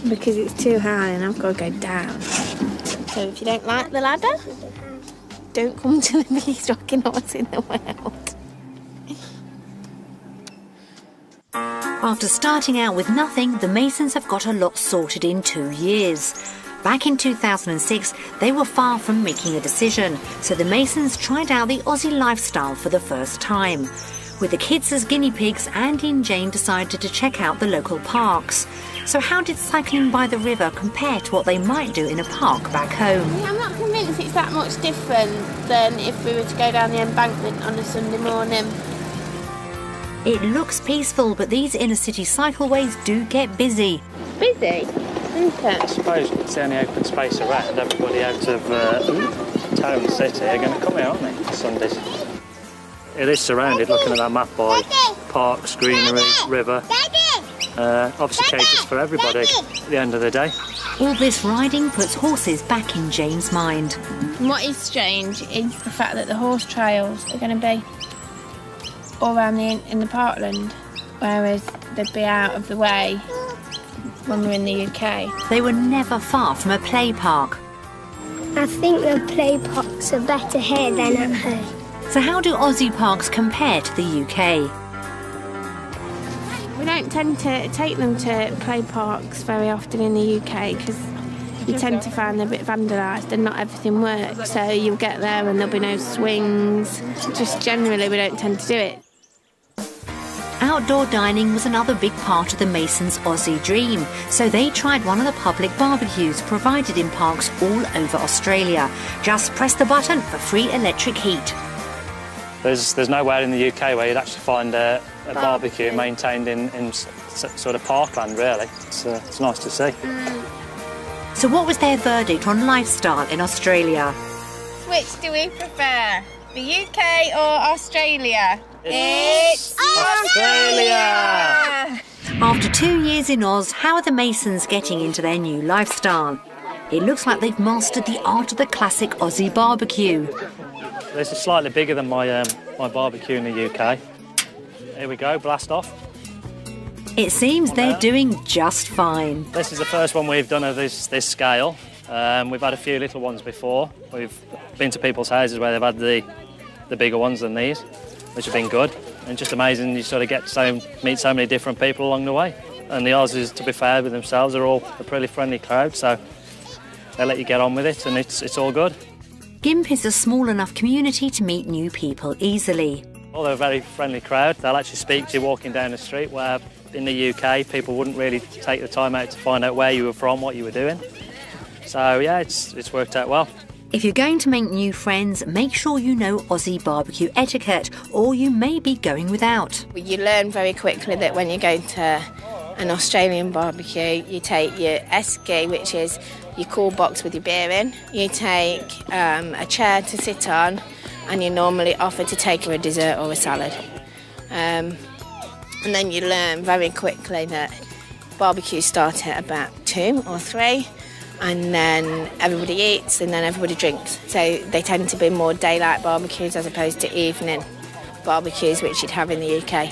Because it's too high and I've got to go down. So if you don't like the ladder, don't come to the biggest rocking horse in the world. After starting out with nothing, the Masons have got a lot sorted in 2 years. Back in 2006, they were far from making a decision, so the Masons tried out the Aussie lifestyle for the first time. With the kids as guinea pigs, Andy and Jane decided to check out the local parks. So how did cycling by the river compare to what they might do in a park back home? I'm not convinced it's that much different than if we were to go down the embankment on a Sunday morning. It looks peaceful, but these inner-city cycleways do get busy. Busy? I suppose it's the only open space around. Everybody out of town city are going to come here, aren't they, Sundays? It is surrounded, looking at that map, by parks, greenery, river. Obviously caters for everybody at the end of the day. All this riding puts horses back in Jane's mind. And what is strange is the fact that the horse trails are going to be all around in the parkland, whereas they'd be out of the way when we're in the UK. They were never far from a play park. I think the play parks are better here than at home. So how do Aussie parks compare to the UK? We don't tend to take them to play parks very often in the UK because you tend to find they're a bit vandalised and not everything works. So you'll get there and there'll be no swings. Just generally we don't tend to do it. Outdoor dining was another big part of the Masons' Aussie dream, so they tried one of the public barbecues provided in parks all over Australia. Just press the button for free electric heat. There's nowhere in the UK where you'd actually find a barbecue maintained in sort of parkland, really. It's nice to see. So what was their verdict on lifestyle in Australia? Which do we prefer, the UK or Australia? It's Australia! After 2 years in Oz, how are the Masons getting into their new lifestyle? It looks like they've mastered the art of the classic Aussie barbecue. This is slightly bigger than my barbecue in the UK. Here we go, blast off. It seems they're doing just fine. This is the first one we've done of this scale. We've had a few little ones before. We've been to people's houses where they've had the bigger ones than these, which have been good. And just amazing, you sort of get to meet so many different people along the way. And the Aussies, to be fair with themselves, are all a pretty friendly crowd, so they let you get on with it, and it's all good. Gympie is a small enough community to meet new people easily. Well, they're a very friendly crowd. They'll actually speak to you walking down the street, where in the UK people wouldn't really take the time out to find out where you were from, what you were doing. So yeah, it's worked out well. If you're going to make new friends, make sure you know Aussie barbecue etiquette, or you may be going without. You learn very quickly that when you're going to an Australian barbecue, you take your esky, which is your cool box with your beer in. You take a chair to sit on, and you're normally offered to take a dessert or a salad. And then you learn very quickly that barbecues start at about 2 or 3, and then everybody eats and then everybody drinks. So they tend to be more daylight barbecues as opposed to evening barbecues, which you'd have in the UK.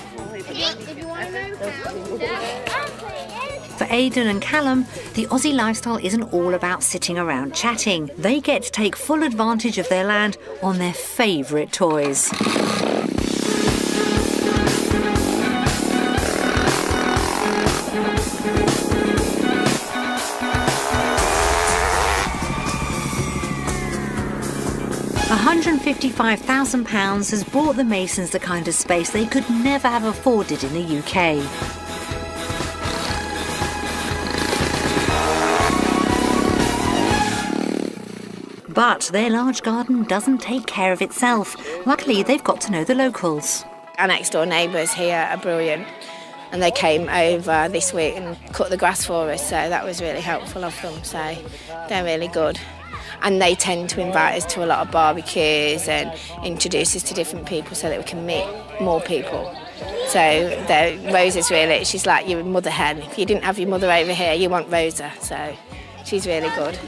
For Aidan and Callum, the Aussie lifestyle isn't all about sitting around chatting. They get to take full advantage of their land on their favourite toys. £155,000 has bought the Masons the kind of space they could never have afforded in the UK. But their large garden doesn't take care of itself. Luckily, they've got to know the locals. Our next door neighbours here are brilliant, and they came over this week and cut the grass for us, so that was really helpful of them. So they're really good. And they tend to invite us to a lot of barbecues and introduce us to different people so that we can meet more people. So Rosa's really, she's like your mother hen. If you didn't have your mother over here, you want Rosa, so she's really good.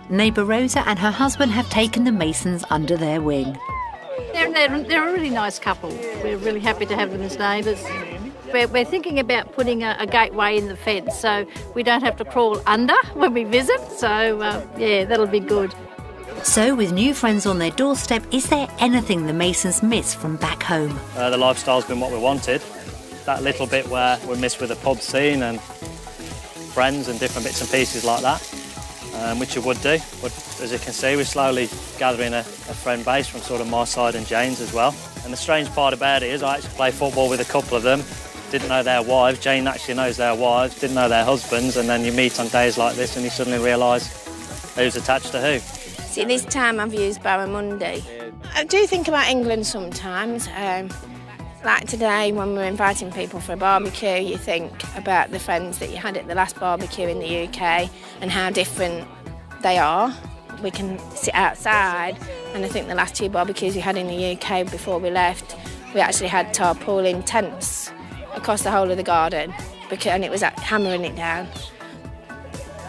Neighbour Rosa and her husband have taken the Masons under their wing. They're a really nice couple. We're really happy to have them as neighbours. We're thinking about putting a gateway in the fence so we don't have to crawl under when we visit. So, yeah, that'll be good. So, with new friends on their doorstep, is there anything the Masons miss from back home? The lifestyle's been what we wanted. that little bit where we miss with the pub scene and friends and different bits and pieces like that, which you would do. But as you can see, we're slowly gathering a friend base from sort of my side and Jane's as well. And the strange part about it is I actually play football with a couple of them. Didn't know their wives. Jane actually knows their wives, didn't know their husbands, and then you meet on days like this and you suddenly realise who's attached to who. See, this time I've used barramundi. I do think about England sometimes. Like today, when we're inviting people for a barbecue, you think about the friends that you had at the last barbecue in the UK and how different they are. We can sit outside, and I think the last 2 barbecues we had in the UK before we left, we actually had tarpaulin tents across the whole of the garden, and it was hammering it down.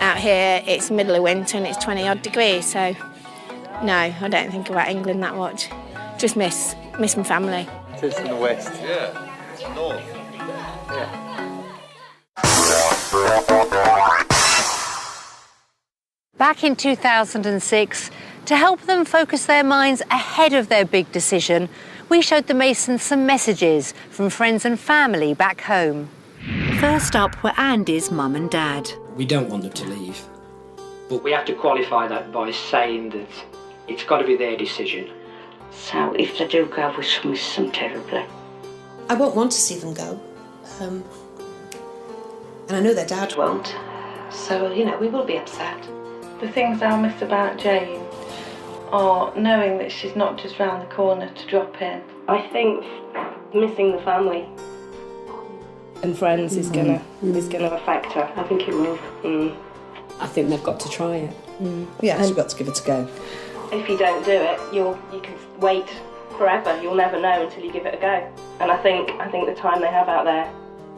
Out here, it's middle of winter and it's 20-odd degrees, so no, I don't think about England that much. Just miss my family. It's in the west. Yeah, north. Back in 2006, to help them focus their minds ahead of their big decision, we showed the Masons some messages from friends and family back home. First up were Andy's mum and dad. We don't want them to leave, but we have to qualify that by saying that it's got to be their decision. So if they do go, we shall miss them terribly. I won't want to see them go. And I know their dad won't. So, you know, we will be upset. The things I'll miss about Jane are knowing that she's not just round the corner to drop in. I think missing the family and friends is gonna affect her. I think it will. I think they've got to try it. Yeah, you've got to give it a go. If you don't do it, you can wait forever. You'll never know until you give it a go. And I think the time they have out there,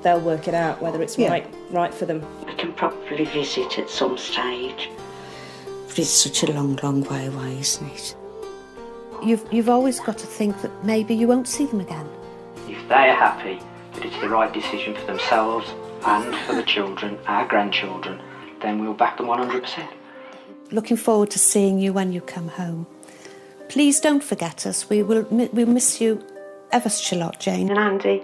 they'll work it out whether it's right for them. We can probably visit at some stage. But it's such a long, long way away, isn't it? You've always got to think that maybe you won't see them again. If they're happy that it's the right decision for themselves and for the children, our grandchildren, then we'll back them 100%. Looking forward to seeing you when you come home. Please don't forget us. We'll miss you ever such a lot, Jane. And Andy,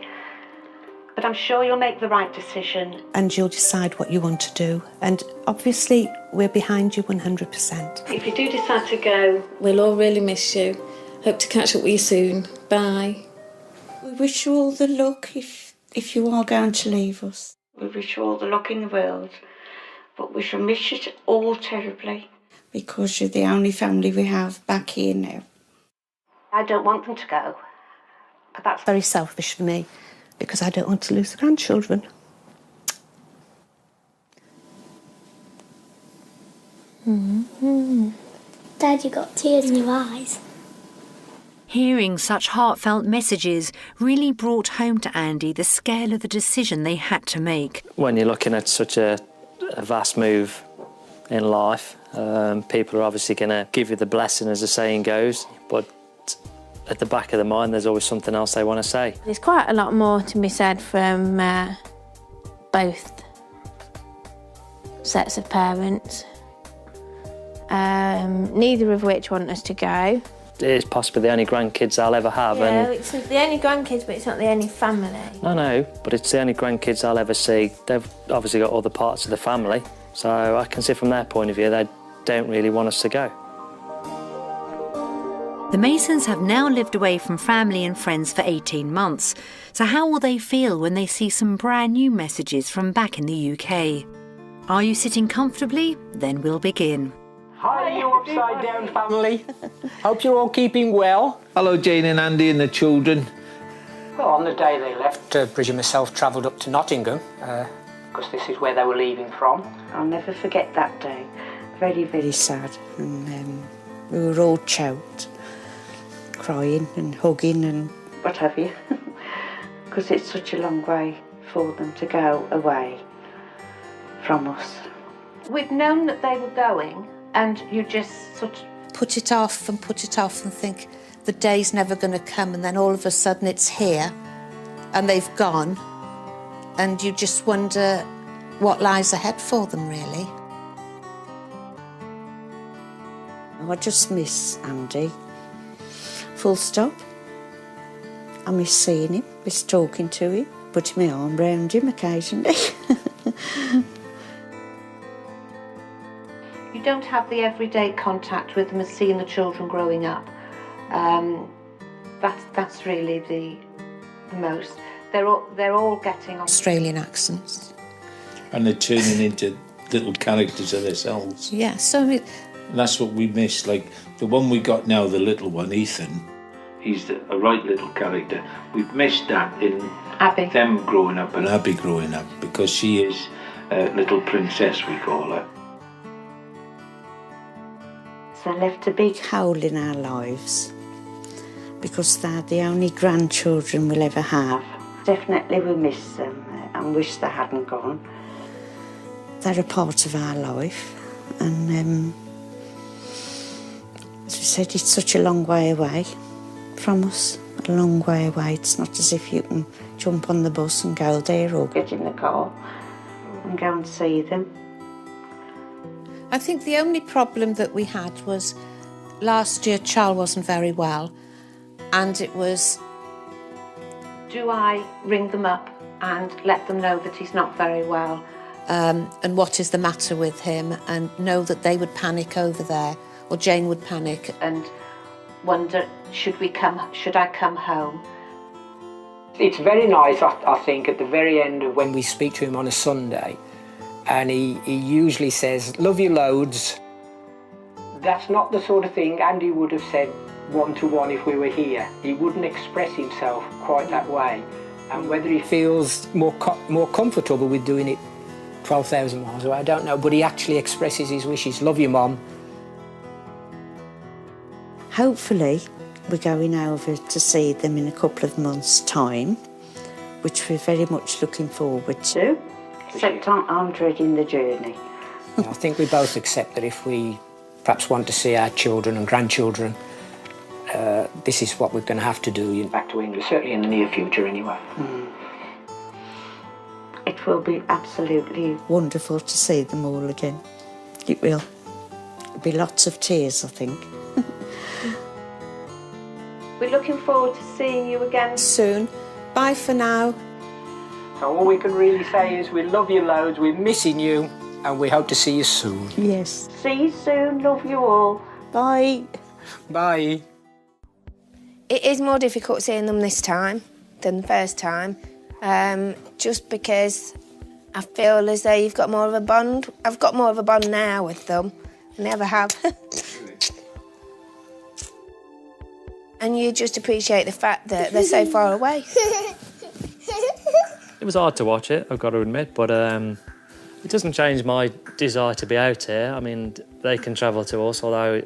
but I'm sure you'll make the right decision. And you'll decide what you want to do. And obviously, we're behind you 100%. If you do decide to go, we'll all really miss you. Hope to catch up with you soon. Bye. We wish you all the luck if you are going to leave us. We wish you all the luck in the world, but we shall miss you all terribly. Because you're the only family we have back here now. I don't want them to go, but that's very selfish for me, because I don't want to lose the grandchildren. Dad, you got tears in your eyes. Hearing such heartfelt messages really brought home to Andy the scale of the decision they had to make. When you're looking at such a vast move in life, people are obviously going to give you the blessing, as the saying goes, but at the back of the mind there's always something else they want to say. There's quite a lot more to be said from both sets of parents, neither of which want us to go. It's possibly the only grandkids I'll ever have. Yeah, and it's the only grandkids, but it's not the only family. No, but it's the only grandkids I'll ever see. They've obviously got other parts of the family, so I can see from their point of view they don't really want us to go. The Masons have now lived away from family and friends for 18 months, so how will they feel when they see some brand new messages from back in the UK? Are you sitting comfortably? Then we'll begin. Hi, you upside down family. Hope you're all keeping well. Hello, Jane and Andy and the children. Well, on the day they left, Bridget and myself travelled up to Nottingham, because this is where they were leaving from. I'll never forget that day. Very, very sad. And we were all choked, crying and hugging and what have you. Because it's such a long way for them to go away from us. We'd known that they were going, and you just sort of put it off and think the day's never going to come, and then all of a sudden it's here and they've gone, and you just wonder what lies ahead for them, really. I just miss Andy. Full stop. I miss seeing him, miss talking to him. putting my arm round him occasionally. You don't have the everyday contact with them and seeing the children growing up. That's really the most. They're all getting Australian accents. And they're turning into little characters of themselves. Yeah, so And that's what we miss. Like the one we got now, the little one, Ethan. He's a right little character. We've missed that in Abby. Them growing up and Abby growing up, because she is a little princess, we call her. They left a big hole in our lives because they're the only grandchildren we'll ever have. Definitely we miss them and wish they hadn't gone. They're a part of our life, and as we said, it's such a long way away from us, a long way away. It's not as if you can jump on the bus and go there or get in the car and go and see them. I think the only problem that we had was last year Charles wasn't very well, and it was... Do I ring them up and let them know that he's not very well? And what is the matter with him, and know that they would panic over there, or Jane would panic. And wonder, should I come home? It's very nice, I think, at the very end of when we speak to him on a Sunday, and he usually says, "Love you loads." That's not the sort of thing Andy would have said one-to-one if we were here. He wouldn't express himself quite that way. And whether he feels more comfortable with doing it 12,000 miles away, I don't know, but he actually expresses his wishes. "Love you, Mum." Hopefully we're going over to see them in a couple of months' time, which we're very much looking forward to. Except I'm dreading the journey. I think we both accept that if we perhaps want to see our children and grandchildren, this is what we're going to have to do. Back to England, certainly in the near future anyway. It will be absolutely wonderful to see them all again. It will. There'll be lots of tears, I think. We're looking forward to seeing you again soon. Bye for now. So all we can really say is we love you loads, we're missing you, and we hope to see you soon. Yes. See you soon, love you all. Bye. Bye. It is more difficult seeing them this time than the first time, just because I feel as though you've got more of a bond. I've got more of a bond now with them than I ever have. And you just appreciate the fact that they're so far away. It was hard to watch it, I've got to admit, but it doesn't change my desire to be out here. I mean, they can travel to us, although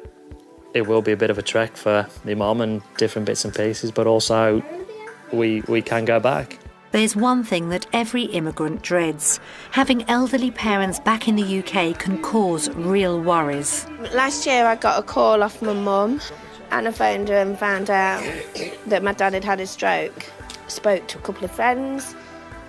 it will be a bit of a trek for my mum and different bits and pieces, but also we can go back. There's one thing that every immigrant dreads. Having elderly parents back in the UK can cause real worries. Last year I got a call off my mum, and I phoned her and found out that my dad had had a stroke. Spoke to a couple of friends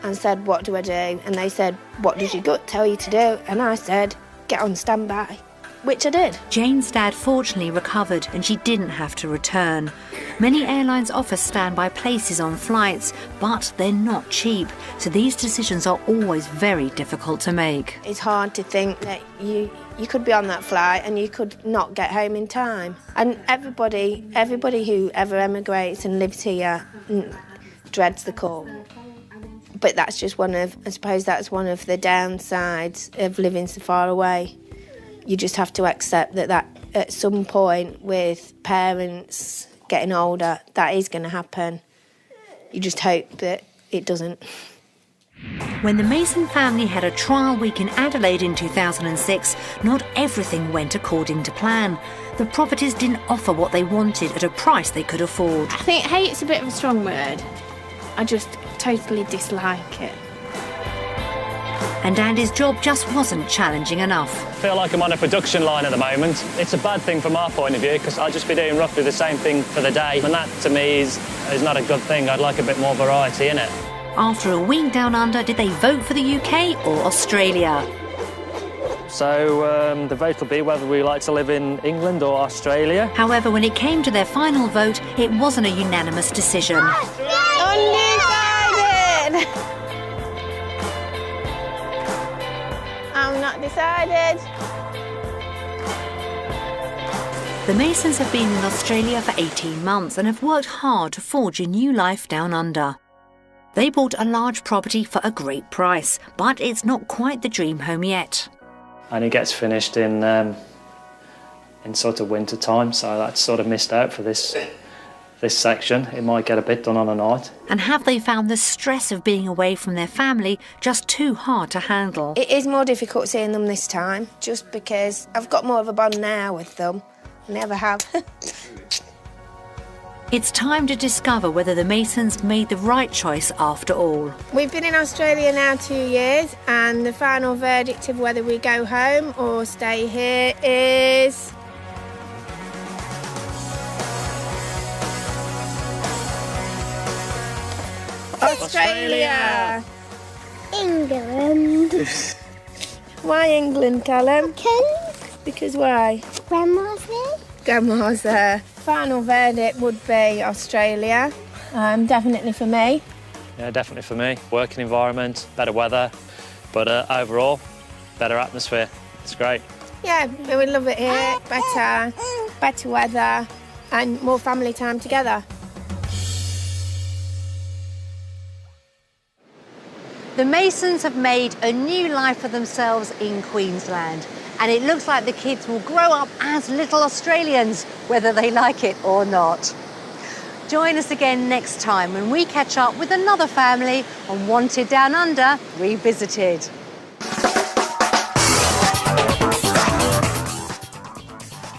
and said, "What do I do?" And they said, "What does your gut tell you to do?" And I said, "Get on standby," which I did. Jane's dad fortunately recovered and she didn't have to return. Many airlines offer standby places on flights, but they're not cheap, so these decisions are always very difficult to make. It's hard to think that you could be on that flight and you could not get home in time. And everybody who ever emigrates and lives here dreads the call. But that's just I suppose that's one of the downsides of living so far away. You just have to accept that at some point with parents getting older, that is going to happen. You just hope that it doesn't. When the Mason family had a trial week in Adelaide in 2006, not everything went according to plan. The properties didn't offer what they wanted at a price they could afford. I think hate's a bit of a strong word. I just totally dislike it. And Andy's job just wasn't challenging enough. I feel like I'm on a production line at the moment. It's a bad thing from our point of view because I'll just be doing roughly the same thing for the day, and that to me is not a good thing. I'd like a bit more variety in it. After a week down under, did they vote for the UK or Australia? So the vote will be whether we like to live in England or Australia. However, when it came to their final vote, it wasn't a unanimous decision. Undecided! Decided. The Masons have been in Australia for 18 months and have worked hard to forge a new life down under. They bought a large property for a great price, but it's not quite the dream home yet. And it gets finished in sort of winter time, so that's sort of missed out for this section. It might get a bit done on a night. And have they found the stress of being away from their family just too hard to handle? It is more difficult seeing them this time, just because I've got more of a bond now with them. I never have. It's time to discover whether the Masons made the right choice after all. We've been in Australia now 2 years, and the final verdict of whether we go home or stay here is... Australia! England. Why England, Callum? Because why? Grandma's there. Grandma's there. Final verdict would be Australia. Definitely for me. Yeah, definitely for me. Working environment, better weather, but overall, better atmosphere. It's great. Yeah, we would love it here. Better weather and more family time together. The Masons have made a new life for themselves in Queensland, and it looks like the kids will grow up as little Australians, whether they like it or not. Join us again next time when we catch up with another family on Wanted Down Under Revisited.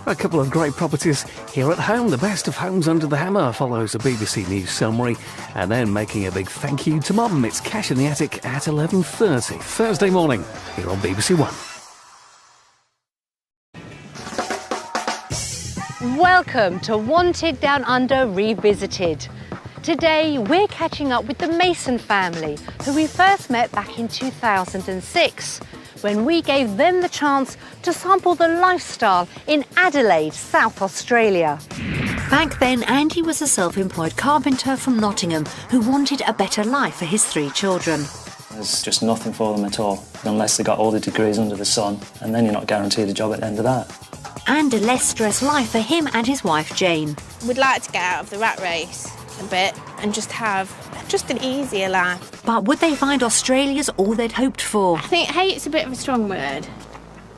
A couple of great properties here at home. The best of Homes Under the Hammer follows a BBC News summary, and then making a big thank you to Mum. It's Cash in the Attic at 11:30 Thursday morning here on BBC One. Welcome to Wanted Down Under Revisited. Today we're catching up with the Mason family, who we first met back in 2006. When we gave them the chance to sample the lifestyle in Adelaide, South Australia. Back then, Andy was a self-employed carpenter from Nottingham who wanted a better life for his 3 children. There's just nothing for them at all, unless they got all the degrees under the sun, and then you're not guaranteed a job at the end of that. And a less stressed life for him and his wife, Jane. We'd like to get out of the rat race a bit and just have an easier life. But would they find Australia's all they'd hoped for? I think hate's a bit of a strong word.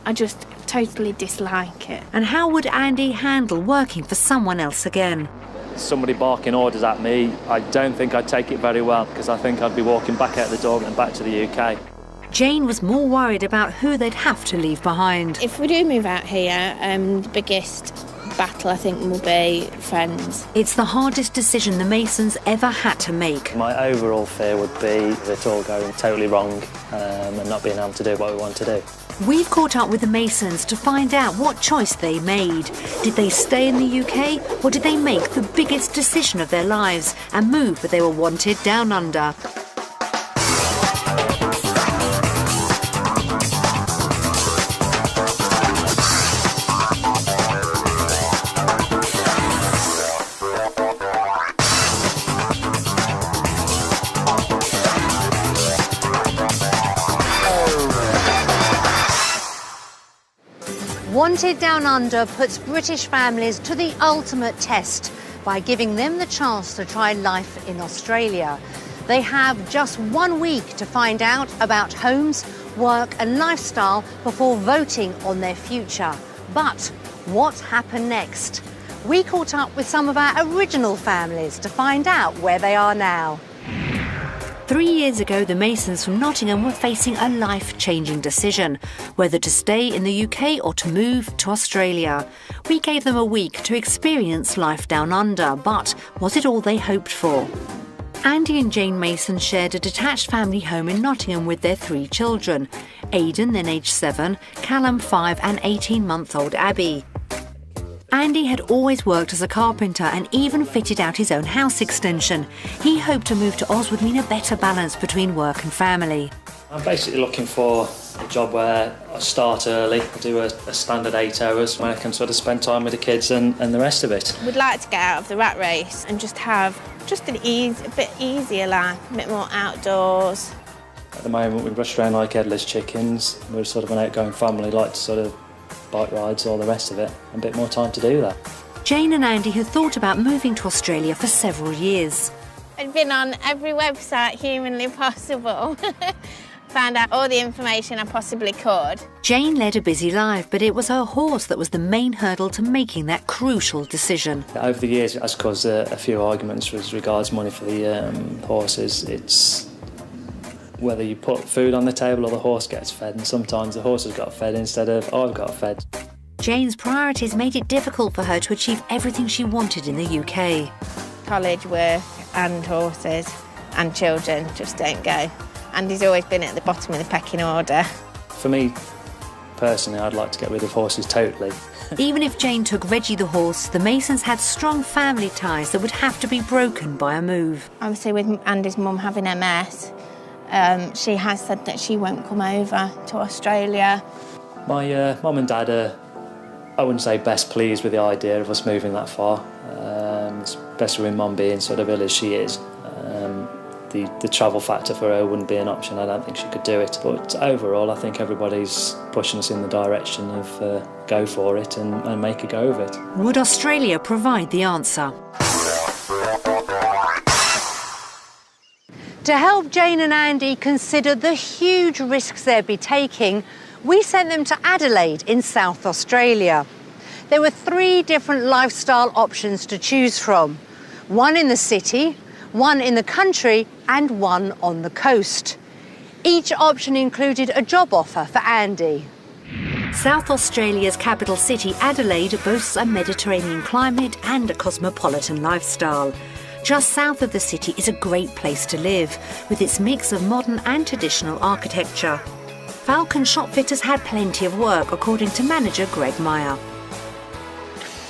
I just totally dislike it. And how would Andy handle working for someone else again? Somebody barking orders at me, I don't think I'd take it very well, because I think I'd be walking back out the door and back to the UK. Jane was more worried about who they'd have to leave behind. If we do move out here, the biggest battle I think will be friends. It's the hardest decision the Masons ever had to make. My overall fear would be it all going totally wrong and not being able to do what we want to do. We've caught up with the Masons to find out what choice they made. Did they stay in the UK, or did they make the biggest decision of their lives and move where they were wanted down under? Wanted Down Under puts British families to the ultimate test by giving them the chance to try life in Australia. They have just 1 week to find out about homes, work and lifestyle before voting on their future. But what happened next? We caught up with some of our original families to find out where they are now. 3 years ago, the Masons from Nottingham were facing a life-changing decision, whether to stay in the UK or to move to Australia. We gave them a week to experience life down under, but was it all they hoped for? Andy and Jane Mason shared a detached family home in Nottingham with their 3 children, Aidan, then aged 7, Callum, 5 and 18-month-old Abby. Andy had always worked as a carpenter and even fitted out his own house extension. He hoped to move to Oz would mean a better balance between work and family. I'm basically looking for a job where I start early, do a standard 8 hours, where I can sort of spend time with the kids and the rest of it. We'd like to get out of the rat race and just have a bit easier life, a bit more outdoors. At the moment we rush around like headless chickens. We're sort of an outgoing family, like to sort of bike rides, all the rest of it, and a bit more time to do that. Jane and Andy had thought about moving to Australia for several years. I'd been on every website humanly possible. Found out all the information I possibly could. Jane led a busy life, but it was her horse that was the main hurdle to making that crucial decision. Over the years it has caused a few arguments with regards money for the horses. It's whether you put food on the table or the horse gets fed, and sometimes the horse has got fed instead of I've got fed. Jane's priorities made it difficult for her to achieve everything she wanted in the UK. College, work and horses and children just don't go. Andy's always been at the bottom of the pecking order. For me, personally, I'd like to get rid of horses totally. Even if Jane took Reggie the horse, the Masons had strong family ties that would have to be broken by a move. Obviously, with Andy's mum having MS, she has said that she won't come over to Australia. My mum and dad are, I wouldn't say best pleased with the idea of us moving that far, especially with mum being sort of ill as she is. The travel factor for her wouldn't be an option. I don't think she could do it. But overall, I think everybody's pushing us in the direction of go for it and make a go of it. Would Australia provide the answer? To help Jane and Andy consider the huge risks they'd be taking, we sent them to Adelaide in South Australia. There were 3 different lifestyle options to choose from. One in the city, one in the country and one on the coast. Each option included a job offer for Andy. South Australia's capital city, Adelaide, boasts a Mediterranean climate and a cosmopolitan lifestyle. Just south of the city is a great place to live, with its mix of modern and traditional architecture. Falcon Shopfitters had plenty of work, according to manager Greg Meyer.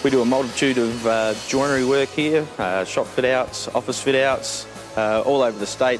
We do a multitude of joinery work here, shop fit-outs, office fit-outs, all over the state.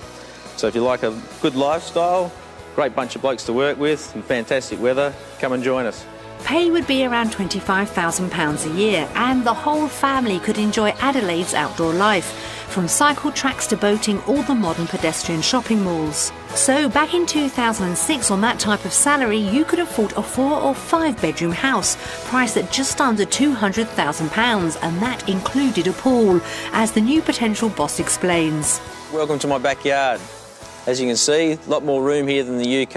So if you like a good lifestyle, great bunch of blokes to work with and fantastic weather, come and join us. Pay would be around £25,000 a year, and the whole family could enjoy Adelaide's outdoor life, from cycle tracks to boating, all the modern pedestrian shopping malls. So back in 2006, on that type of salary, you could afford a 4 or 5 bedroom house, priced at just under £200,000, and that included a pool, as the new potential boss explains. Welcome to my backyard. As you can see, a lot more room here than the UK.